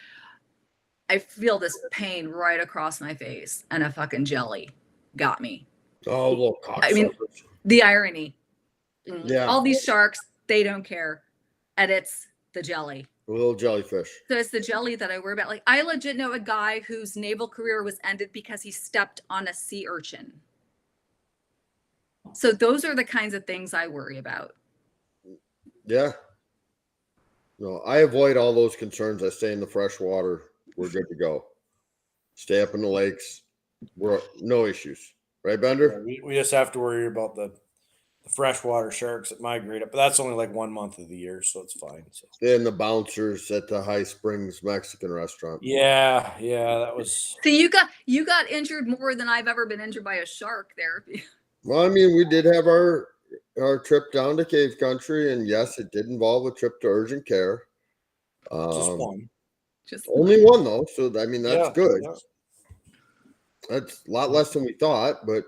Speaker 3: I feel this pain right across my face, and a fucking jelly got me.
Speaker 1: Oh, little cocksuckers.
Speaker 3: I mean, the irony.
Speaker 1: Yeah.
Speaker 3: All these sharks, they don't care. And it's the jelly.
Speaker 1: A little jellyfish.
Speaker 3: So it's the jelly that I worry about. Like, I legit know a guy whose naval career was ended because he stepped on a sea urchin. So those are the kinds of things I worry about.
Speaker 1: Yeah. No, I avoid all those concerns. I stay in the fresh water. We're good to go. Stay up in the lakes. We're no issues. Right, Bender?
Speaker 2: We just have to worry about the freshwater sharks that migrate up, but that's only like 1 month of the year, so it's fine. So.
Speaker 1: And the bouncers at the High Springs Mexican restaurant.
Speaker 2: Yeah, that was.
Speaker 3: So you got injured more than I've ever been injured by a shark there.
Speaker 1: Well, I mean, we did have our trip down to Cave Country, and yes, it did involve a trip to urgent care.
Speaker 2: Just one.
Speaker 1: Only one though, so I mean that's good.
Speaker 2: Yeah.
Speaker 1: That's a lot less than we thought, but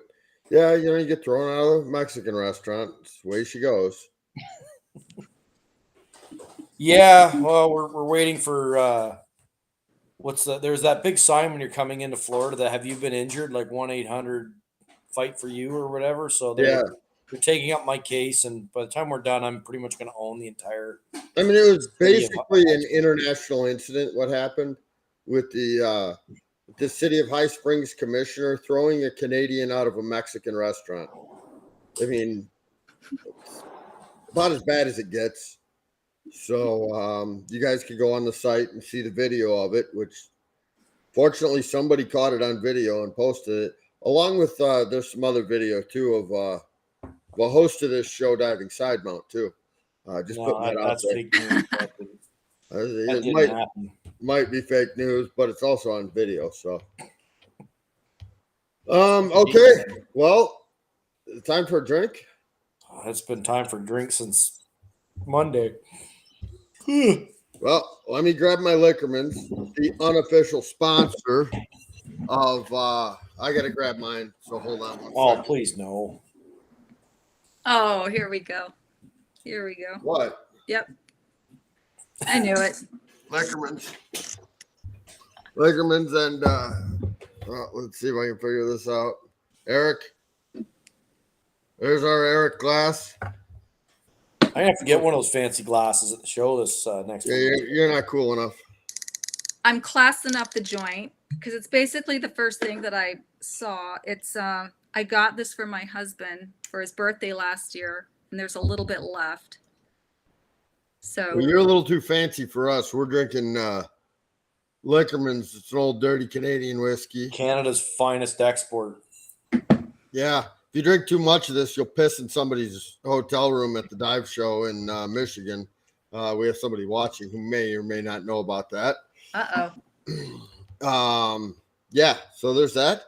Speaker 1: yeah, you get thrown out of a Mexican restaurant. It's the way she goes.
Speaker 2: Yeah, well, we're waiting for there's that big sign when you're coming into Florida that have you been injured, like 1-800 fight for you or whatever. So they're taking up my case, and by the time we're done, I'm pretty much going to own the entire.
Speaker 1: I mean, it was basically an international incident. What happened with the city of High Springs commissioner throwing a Canadian out of a Mexican restaurant? I mean, it's about as bad as it gets. So you guys can go on the site and see the video of it, which fortunately somebody caught it on video and posted it, along with there's some other video too of the host of this show diving side mount too. Just putting that out
Speaker 2: that's
Speaker 1: there.
Speaker 2: fake news. That
Speaker 1: It
Speaker 2: didn't happen.
Speaker 1: might be fake news, but it's also on video. So, okay, well, time for a drink.
Speaker 2: It's been time for drinks since Monday.
Speaker 1: Well, let me grab my Liquorman's, the unofficial sponsor of. I gotta grab mine. So hold on one
Speaker 2: Oh,
Speaker 1: second.
Speaker 2: please no.
Speaker 3: Oh, here we go. Here we go.
Speaker 1: What?
Speaker 3: Yep. I knew it.
Speaker 1: Liquorman's, and let's see if I can figure this out. Eric, there's our Eric glass.
Speaker 2: I have to get one of those fancy glasses at the show this next
Speaker 1: Yeah,
Speaker 2: week.
Speaker 1: you're not cool enough.
Speaker 3: I'm classing up the joint because it's basically the first thing that I saw. It's I got this for my husband for his birthday last year, and there's a little bit left. So
Speaker 1: Well, you're a little too fancy for us. We're drinking Liquorman's. It's an old dirty Canadian whiskey.
Speaker 2: Canada's finest export.
Speaker 1: Yeah. If you drink too much of this, you'll piss in somebody's hotel room at the dive show in Michigan. We have somebody watching who may or may not know about that. Yeah, so there's that.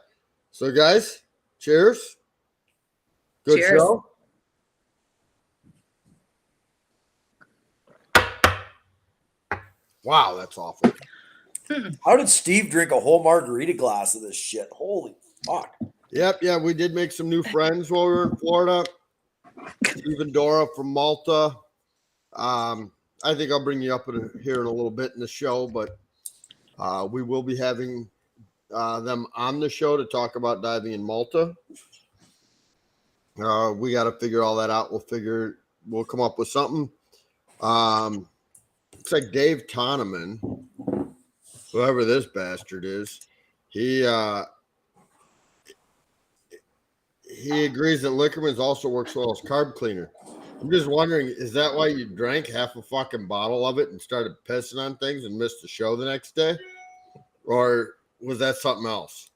Speaker 1: So guys, cheers. Good
Speaker 3: Cheers.
Speaker 1: show. Wow, that's awful.
Speaker 2: How did Steve drink a whole margarita glass of this shit? Holy fuck.
Speaker 1: Yep, yeah, we did make some new friends while we were in Florida. Even Dora from Malta. I think I'll bring you up here in a little bit in the show, but we will be having them on the show to talk about diving in Malta. We got to figure all that out. We'll come up with something. Looks like Dave Toneman, whoever this bastard is, he agrees that Liquorman's also works well as carb cleaner. I'm just wondering, is that why you drank half a fucking bottle of it and started pissing on things and missed the show the next day? Or was that something else?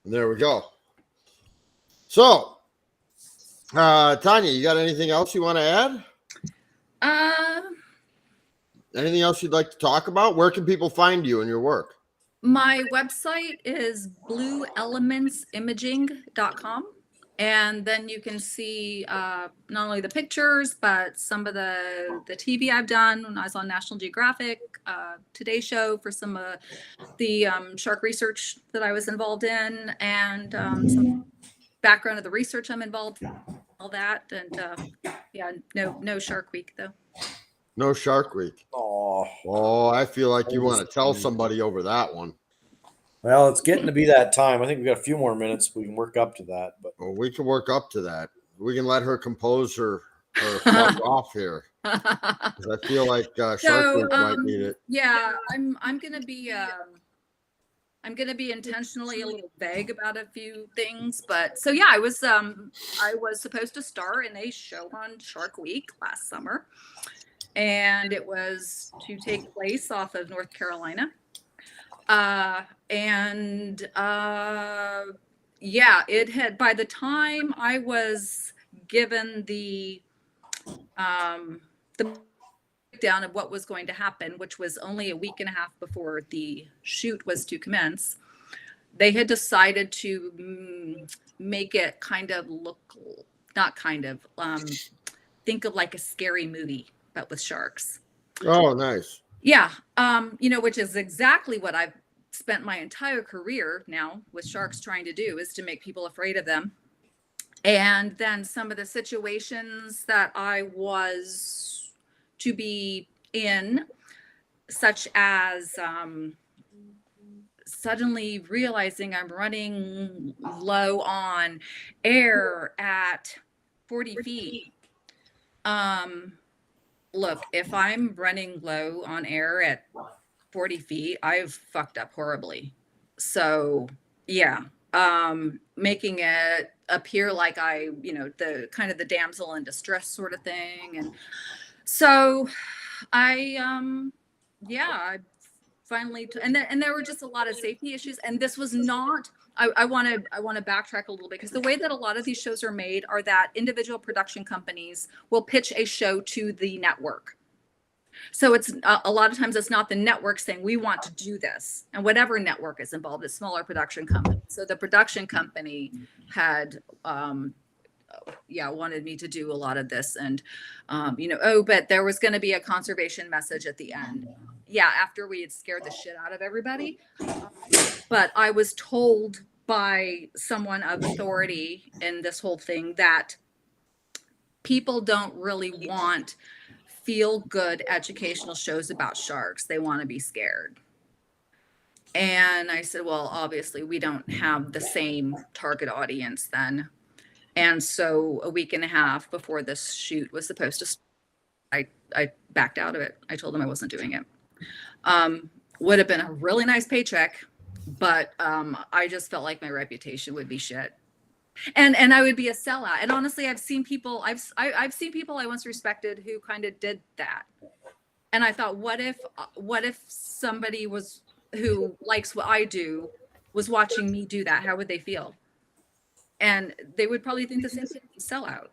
Speaker 1: And there we go. So, Tanya, you got anything else you want to add? Anything else you'd like to talk about? Where can people find you and your work?
Speaker 3: my website is blueelementsimaging.com. And then you can see not only the pictures, but some of the TV I've done when I was on National Geographic, Today Show for some of the shark research that I was involved in, and some background of the research I'm involved in, all that. And yeah, no Shark Week though.
Speaker 1: No Shark Week. Oh, I feel like you want to tell somebody over that one.
Speaker 2: Well, it's getting to be that time. I think we've got a few more minutes. We can work up to that. But
Speaker 1: Well, we can work up to that. We can let her compose her fuck off here. 'Cause I feel like Shark Week might need it.
Speaker 3: Yeah, I'm gonna be intentionally a little vague about a few things, but so yeah, I was supposed to star in a show on Shark Week last summer, and it was to take place off of North Carolina. Yeah, it had, by the time I was given the breakdown of what was going to happen, which was only a week and a half before the shoot was to commence, they had decided to make it kind of look, not kind of, think of like a scary movie, but with sharks.
Speaker 1: Oh, nice.
Speaker 3: Yeah, which is exactly what I've spent my entire career now with sharks trying to do, is to make people afraid of them. And then some of the situations that I was to be in, such as suddenly realizing I'm running low on air at 40 feet. Look, if I'm running low on air at 40 feet, I've fucked up horribly. So yeah, making it appear like I, the kind of the damsel in distress sort of thing. And so I finally, and there were just a lot of safety issues. And this was not, I want to backtrack a little bit, because the way that a lot of these shows are made are that individual production companies will pitch a show to the network. So it's a lot of times it's not the network saying we want to do this, and whatever network is involved is smaller production company. So the production company had wanted me to do a lot of this, and but there was going to be a conservation message at the end. Yeah, after we had scared the shit out of everybody. But I was told by someone of authority in this whole thing that people don't really want feel good educational shows about sharks. They want to be scared. And I said, well, obviously we don't have the same target audience then. And so a week and a half before this shoot was supposed to start, I backed out of it. I told them I wasn't doing it. Would have been a really nice paycheck, but I just felt like my reputation would be shit. And I would be a sellout. And honestly, I've seen people I once respected who kind of did that. And I thought, what if somebody who likes what I do was watching me do that? How would they feel? And they would probably think the same thing, sellout.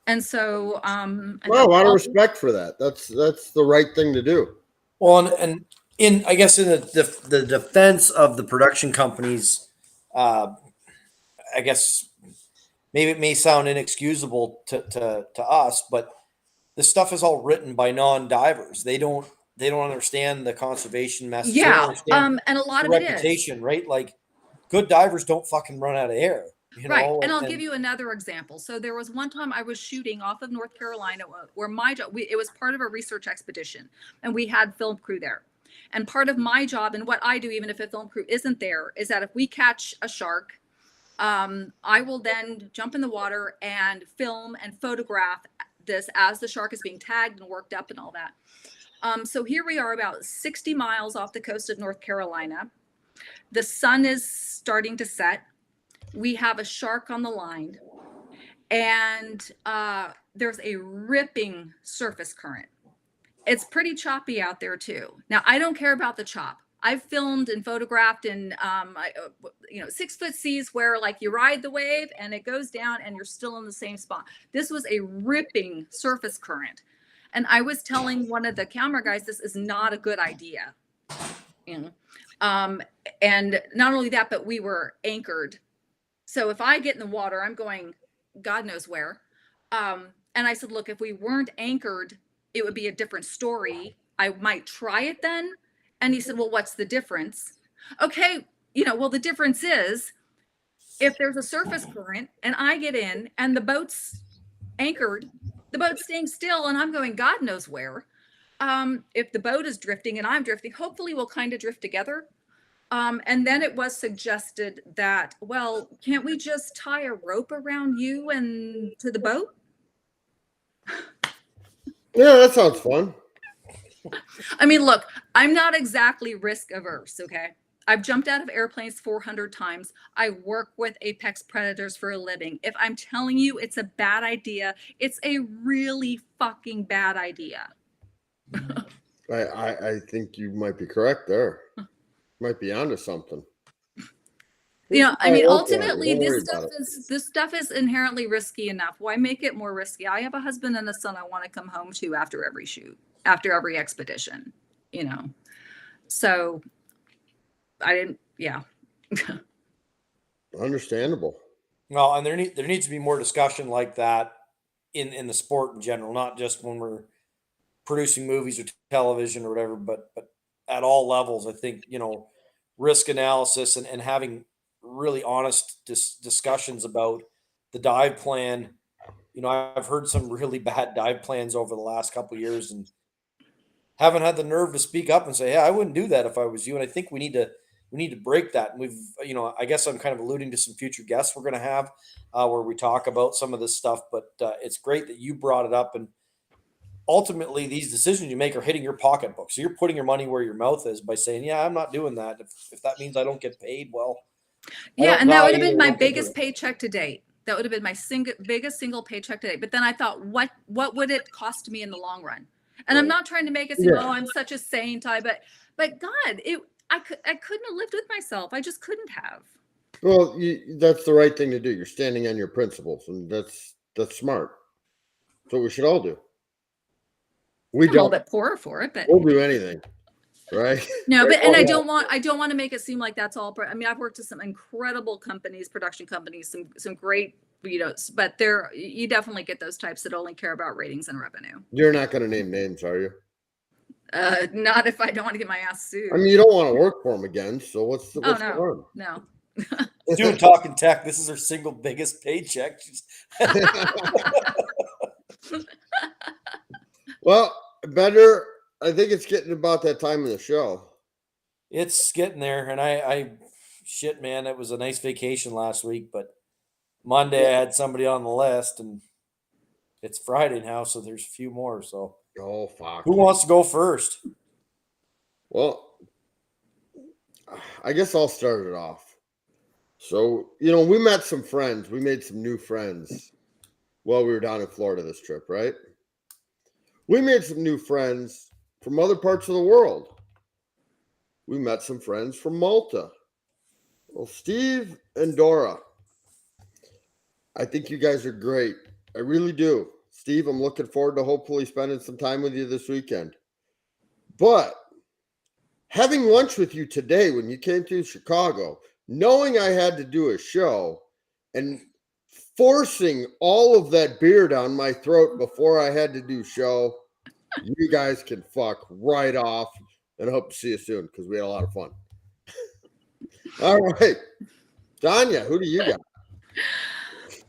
Speaker 3: And so
Speaker 1: well, a lot of respect for that. That's the right thing to do.
Speaker 2: Well, and in I guess in the defense of the production companies, I guess maybe it may sound inexcusable to us, but this stuff is all written by non-divers. They don't understand the conservation message.
Speaker 3: Yeah, and a lot of
Speaker 2: reputation, right? Like good divers don't fucking run out of air.
Speaker 3: Right. And I'll give you another example. So there was one time I was shooting off of North Carolina where my job, it was part of a research expedition, and we had film crew there. And part of my job and what I do, even if a film crew isn't there, is that if we catch a shark, I will then jump in the water and film and photograph this as the shark is being tagged and worked up and all that. So here we are about 60 miles off the coast of North Carolina. The sun is starting to set. We have a shark on the line, and there's a ripping surface current. It's pretty choppy out there too. Now, I don't care about the chop. I've filmed and photographed in 6 foot seas where like you ride the wave and it goes down and you're still in the same spot. This was a ripping surface current. And I was telling one of the camera guys, this is not a good idea. And not only that, but we were anchored. So if I get in the water, I'm going God knows where. And I said, look, if we weren't anchored, it would be a different story. I might try it then. And he said, well, what's the difference? Okay, well, the difference is if there's a surface current and I get in and the boat's anchored, the boat's staying still and I'm going God knows where. If the boat is drifting and I'm drifting, hopefully we'll kind of drift together. And then it was suggested that, well, can't we just tie a rope around you and to the boat?
Speaker 1: Yeah, that sounds fun.
Speaker 3: I mean, look, I'm not exactly risk averse, okay? I've jumped out of airplanes 400 times. I work with apex predators for a living. If I'm telling you it's a bad idea, it's a really fucking bad idea.
Speaker 1: I think you might be correct there. Might be onto something.
Speaker 3: I mean, ultimately, this stuff is inherently risky enough. Why make it more risky? I have a husband and a son I want to come home to after every shoot, after every expedition, So I didn't, yeah.
Speaker 1: Understandable.
Speaker 2: Well, and there needs to be more discussion like that in the sport in general, not just when we're producing movies or television or whatever, but at all levels. I think, risk analysis and having really honest discussions about the dive plan. I've heard some really bad dive plans over the last couple of years and haven't had the nerve to speak up and say, hey, I wouldn't do that if I was you. And I think we need to break that. And we've, I guess I'm kind of alluding to some future guests we're going to have where we talk about some of this stuff, but it's great that you brought it up. And ultimately these decisions you make are hitting your pocketbook. So you're putting your money where your mouth is by saying, yeah, I'm not doing that. If that means I don't get paid, well,
Speaker 3: yeah. And that would have been my biggest paycheck to date. That would have been my biggest single paycheck to date. But then I thought, what would it cost me in the long run? And I'm
Speaker 2: Right.
Speaker 3: not trying to make it seem,
Speaker 1: Yeah.
Speaker 3: oh, I'm such a saint, but God, I couldn't have lived with myself. I just couldn't have.
Speaker 1: Well, that's the right thing to do. You're standing on your principles, and that's smart. That's what we should all do. We
Speaker 3: I'm a little
Speaker 1: don't.
Speaker 3: bit poorer for it, but
Speaker 1: We'll do anything, right?
Speaker 3: no, but
Speaker 1: Oh,
Speaker 3: and I
Speaker 1: yeah.
Speaker 3: don't want to make it seem like that's all. I mean, I've worked with some incredible companies, production companies, some great, but you definitely get those types that only care about ratings and revenue.
Speaker 1: You're not going to name names, are you?
Speaker 3: Not if I don't want to get my ass sued.
Speaker 1: I mean, you don't want to work for them again. So what's the
Speaker 3: oh
Speaker 1: harm?
Speaker 2: Doing Talkin Tek. This is her single biggest paycheck.
Speaker 1: Well, Bender, I think it's getting about that time of the show.
Speaker 2: It's getting there, and I shit, man, it was a nice vacation last week, but Monday I had somebody on the list, and it's Friday now, so there's a few more. So
Speaker 1: Oh, fuck.
Speaker 2: who wants to go first?
Speaker 1: Well, I guess I'll start it off. So, we met some friends. We made some new friends while we were down in Florida this trip, right? We made some new friends from other parts of the world. We met some friends from Malta. Well, Steve and Dora, I think you guys are great. I really do. Steve, I'm looking forward to hopefully spending some time with you this weekend. But having lunch with you today when you came to Chicago, knowing I had to do a show and forcing all of that beer down my throat before I had to do show, you guys can fuck right off, and I hope to see you soon because we had a lot of fun. All right. Tanya, who do you got?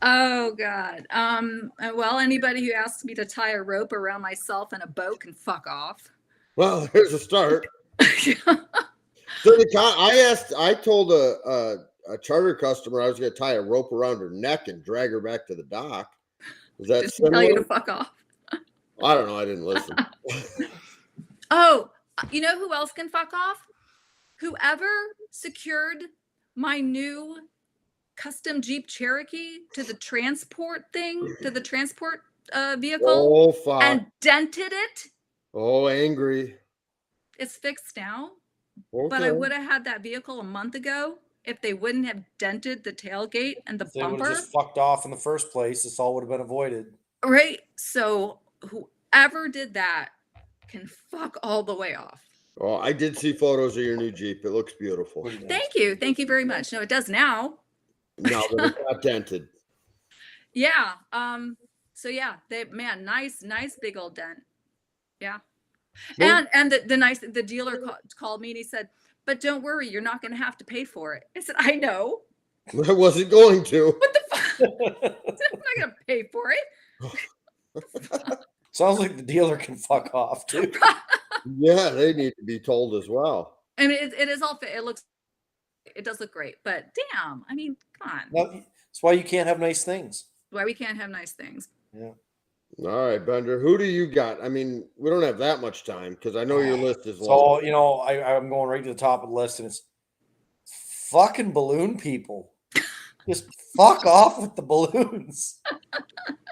Speaker 3: Oh God. Well, anybody who asks me to tie a rope around myself in a boat can fuck off.
Speaker 1: Well, here's a start. So I told a charter customer I was going to tie a rope around her neck and drag her back to the dock. Is that
Speaker 3: Did she tell you
Speaker 1: similar?
Speaker 3: to fuck off?
Speaker 1: I don't know. I didn't listen.
Speaker 3: Oh, you know who else can fuck off? Whoever secured my new custom Jeep Cherokee to the transport vehicle
Speaker 1: Oh, fuck.
Speaker 3: and dented it.
Speaker 1: Oh, angry.
Speaker 3: It's fixed now.
Speaker 1: Okay.
Speaker 3: But I would have had that vehicle a month ago if they wouldn't have dented the tailgate and the
Speaker 2: If they would
Speaker 3: bumper.
Speaker 2: have just fucked off in the first place, this all would have been avoided.
Speaker 3: Right. So whoever did that can fuck all the way off.
Speaker 1: Oh, I did see photos of your new Jeep. It looks beautiful.
Speaker 2: Pretty nice.
Speaker 3: Thank you. Thank you very much. No, it does now.
Speaker 1: Now that it's not dented.
Speaker 3: Yeah. So yeah, nice big old dent. Yeah.
Speaker 1: Well-
Speaker 3: And the dealer called me and he said, but don't worry, you're not going to have to pay for it. I said, I know.
Speaker 1: I wasn't going to.
Speaker 3: What the fuck? I'm not going to pay for it.
Speaker 2: Sounds like the dealer can fuck off too.
Speaker 1: Yeah, they need to be told as well.
Speaker 3: I mean, it is all fit. It does look great, but damn, I mean, come on.
Speaker 2: That's why you can't have nice things.
Speaker 3: Why we can't have nice things.
Speaker 2: Yeah.
Speaker 1: All right, Bender, who do you got? I mean, we don't have that much time because I know your list is long.
Speaker 2: So, I'm going right to the top of the list, and it's fucking balloon people. Just fuck off with the balloons.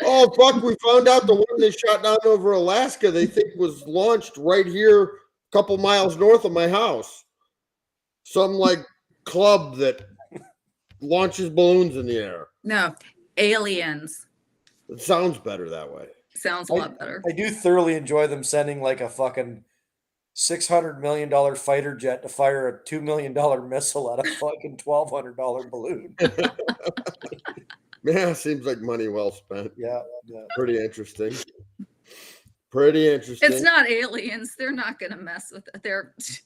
Speaker 1: Oh, fuck, we found out the one they shot down over Alaska they think was launched right here a couple miles north of my house. Some like club that launches balloons in the air.
Speaker 3: No, aliens.
Speaker 1: It sounds better that way.
Speaker 3: Sounds a lot better.
Speaker 2: I do thoroughly enjoy them sending like a fucking $600 million fighter jet to fire a $2 million missile at a fucking $1,200 balloon.
Speaker 1: Yeah, seems like money well spent.
Speaker 2: Yeah.
Speaker 1: Pretty interesting. Pretty interesting.
Speaker 3: It's not aliens. They're not going to mess with it.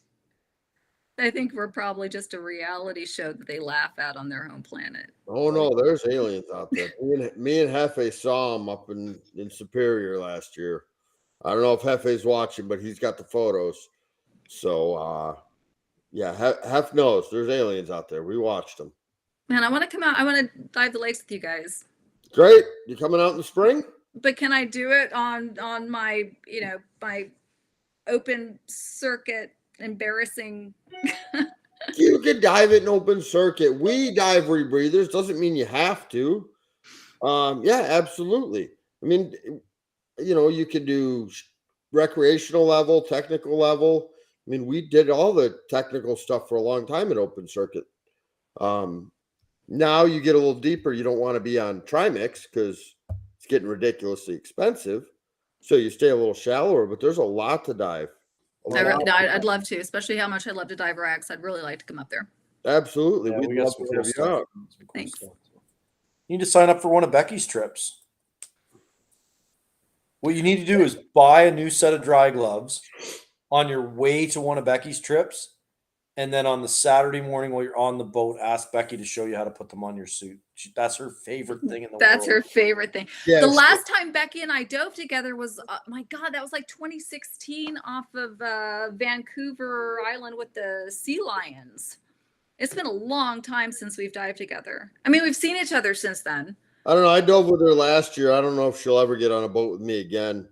Speaker 3: I think we're probably just a reality show that they laugh at on their home planet.
Speaker 1: Oh no, there's aliens out there. Me and Hefe saw them up in Superior last year. I don't know if Hefe's watching, but he's got the photos. So yeah, Hef knows there's aliens out there. We watched them.
Speaker 3: Man, I want to come out. I want to dive the lakes with you guys.
Speaker 1: Great. You coming out in the spring?
Speaker 3: But can I do it on my, my open circuit embarrassing?
Speaker 1: You could dive it in open circuit. We dive rebreathers. Doesn't mean you have to. Yeah, absolutely. I mean, you could do recreational level, technical level. I mean, we did all the technical stuff for a long time at open circuit. Now you get a little deeper. You don't want to be on trimix because it's getting ridiculously expensive. So you stay a little shallower, but there's a lot to dive.
Speaker 3: I'd love to, especially how much I love to dive racks. I'd really like to come up there.
Speaker 1: Absolutely.
Speaker 2: Yeah,
Speaker 1: We'd
Speaker 2: we got
Speaker 1: love
Speaker 2: some
Speaker 1: to
Speaker 2: cool
Speaker 1: have you
Speaker 2: stuff.
Speaker 1: out.
Speaker 2: Some cool
Speaker 3: Thanks.
Speaker 2: stuff. You need to sign up for one of Becky's trips. What you need to do is buy a new set of dry gloves on your way to one of Becky's trips. And then on the Saturday morning while you're on the boat, ask Becky to show you how to put them on your suit. That's her favorite thing in the world.
Speaker 3: That's her favorite thing.
Speaker 1: Yeah,
Speaker 3: The last time Becky and I dove together was, my God, that was like 2016 off of Vancouver Island with the sea lions. It's been a long time since we've dived together. I mean, we've seen each other since then.
Speaker 1: I don't know. I dove with her last year. I don't know if she'll ever get on a boat with me again.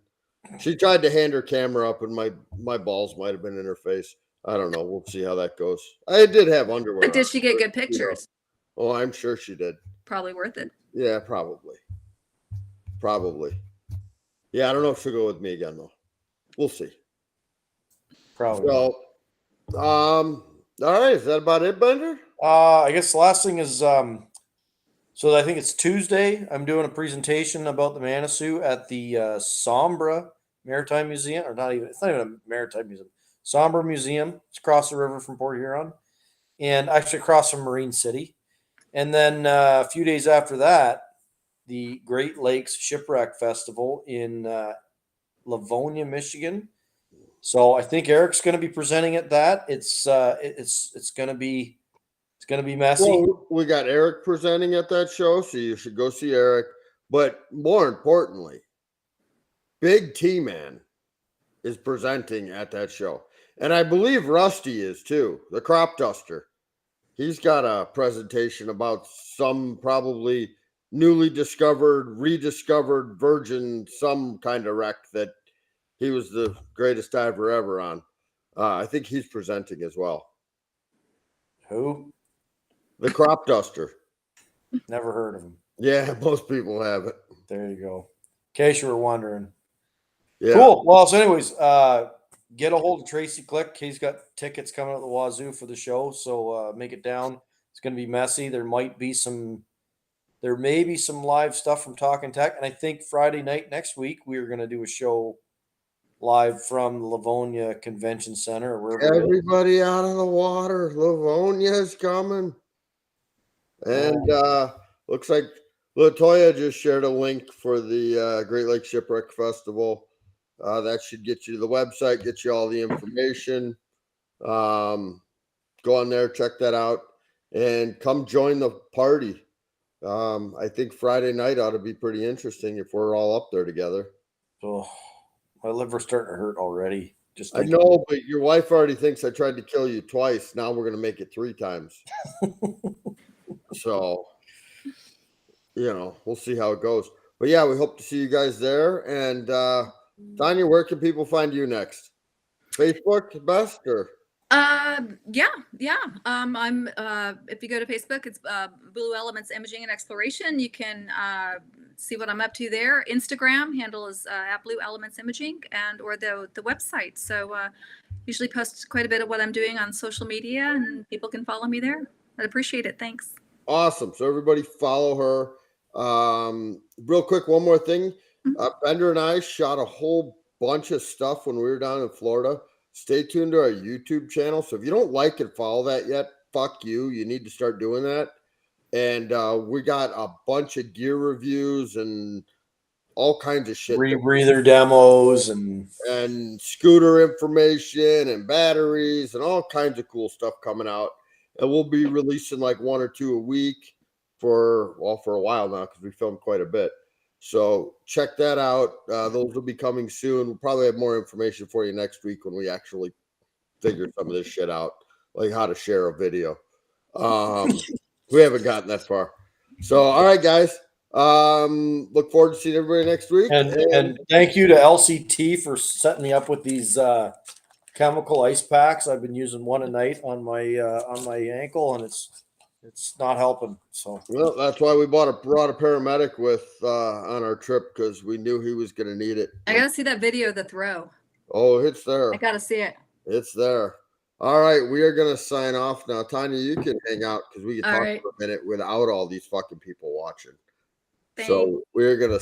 Speaker 1: She tried to hand her camera up, and my balls might have been in her face. I don't know. We'll see how that goes. I did have underwear.
Speaker 3: But did
Speaker 1: on,
Speaker 3: she get good pictures?
Speaker 1: Oh, I'm sure she did.
Speaker 3: Probably worth it.
Speaker 1: Yeah, probably. Probably. Yeah, I don't know if she'll go with me again though. We'll see.
Speaker 2: Probably.
Speaker 1: So, all right. Is that about it, Bender?
Speaker 2: I guess the last thing is so I think it's Tuesday. I'm doing a presentation about the Manitou at the Sombra Maritime Museum, or it's not even a maritime museum. Sombra Museum. It's across the river from Port Huron, and actually across from Marine City. And then a few days after that, the Great Lakes Shipwreck Festival in Livonia, Michigan. So I think Eric's going to be presenting at that. It's going to be messy.
Speaker 1: Well, we got Eric presenting at that show, so you should go see Eric. But more importantly, Big T Man is presenting at that show. And I believe Rusty is too, the crop duster. He's got a presentation about some probably newly discovered, rediscovered virgin, some kind of wreck that he was the greatest diver ever on. I think he's presenting as well.
Speaker 2: Who?
Speaker 1: The crop duster.
Speaker 2: Never heard of him.
Speaker 1: Yeah, most people have it.
Speaker 2: There you go. In case you were wondering.
Speaker 1: Yeah.
Speaker 2: Cool. Well, so anyways, get a hold of Tracy Click. He's got tickets coming out the wazoo for the show, so make it down. It's going to be messy. There may be some live stuff from Talkin Tek, and I think Friday night next week we are going to do a show live from the Livonia Convention Center. Or wherever it is.
Speaker 1: Everybody out of the water. Livonia's coming. And looks like Latoya just shared a link for the Great Lakes Shipwreck Festival. That should get you to the website, get you all the information. Go on there, check that out, and come join the party. I think Friday night ought to be pretty interesting if we're all up there together.
Speaker 2: Oh, my liver's starting to hurt already. Just
Speaker 1: I know, but your wife already thinks I tried to kill you twice. Now we're going to make it 3 times. So, we'll see how it goes. But yeah, we hope to see you guys there. And Tanya, where can people find you next? Facebook best or?
Speaker 3: I'm if you go to Facebook, it's Blue Elements Imaging and Exploration. You can see what I'm up to there. Instagram handle is at Blue Elements Imaging or the website. So usually post quite a bit of what I'm doing on social media, and people can follow me there. I'd appreciate it. Thanks.
Speaker 1: Awesome. So everybody follow her. Real quick, one more thing. Bender and I shot a whole bunch of stuff when we were down in Florida. Stay tuned to our YouTube channel. So if you don't like and follow that yet, fuck you. You need to start doing that. And we got a bunch of gear reviews and all kinds of shit.
Speaker 2: Rebreather demos
Speaker 1: and scooter information and batteries and all kinds of cool stuff coming out. And we'll be releasing like 1 or 2 a week for a while now because we filmed quite a bit. So check that out. Those will be coming soon. We'll probably have more information for you next week when we actually figure some of this shit out, like how to share a video. We haven't gotten that far. So, all right, guys. Look forward to seeing everybody next week.
Speaker 2: And thank you to LCT for setting me up with these chemical ice packs. I've been using one a night on my ankle, and it's not helping. So
Speaker 1: well, that's why we brought a paramedic with on our trip because we knew he was going to need it.
Speaker 3: I gotta see that video of the throw.
Speaker 1: Oh, it's there.
Speaker 3: I gotta see it.
Speaker 1: It's there. All right, we are gonna sign off now. Tanya, you can hang out because we can
Speaker 3: All
Speaker 1: talk
Speaker 3: right.
Speaker 1: for a minute without all these fucking people watching.
Speaker 3: Thanks.
Speaker 1: So we're gonna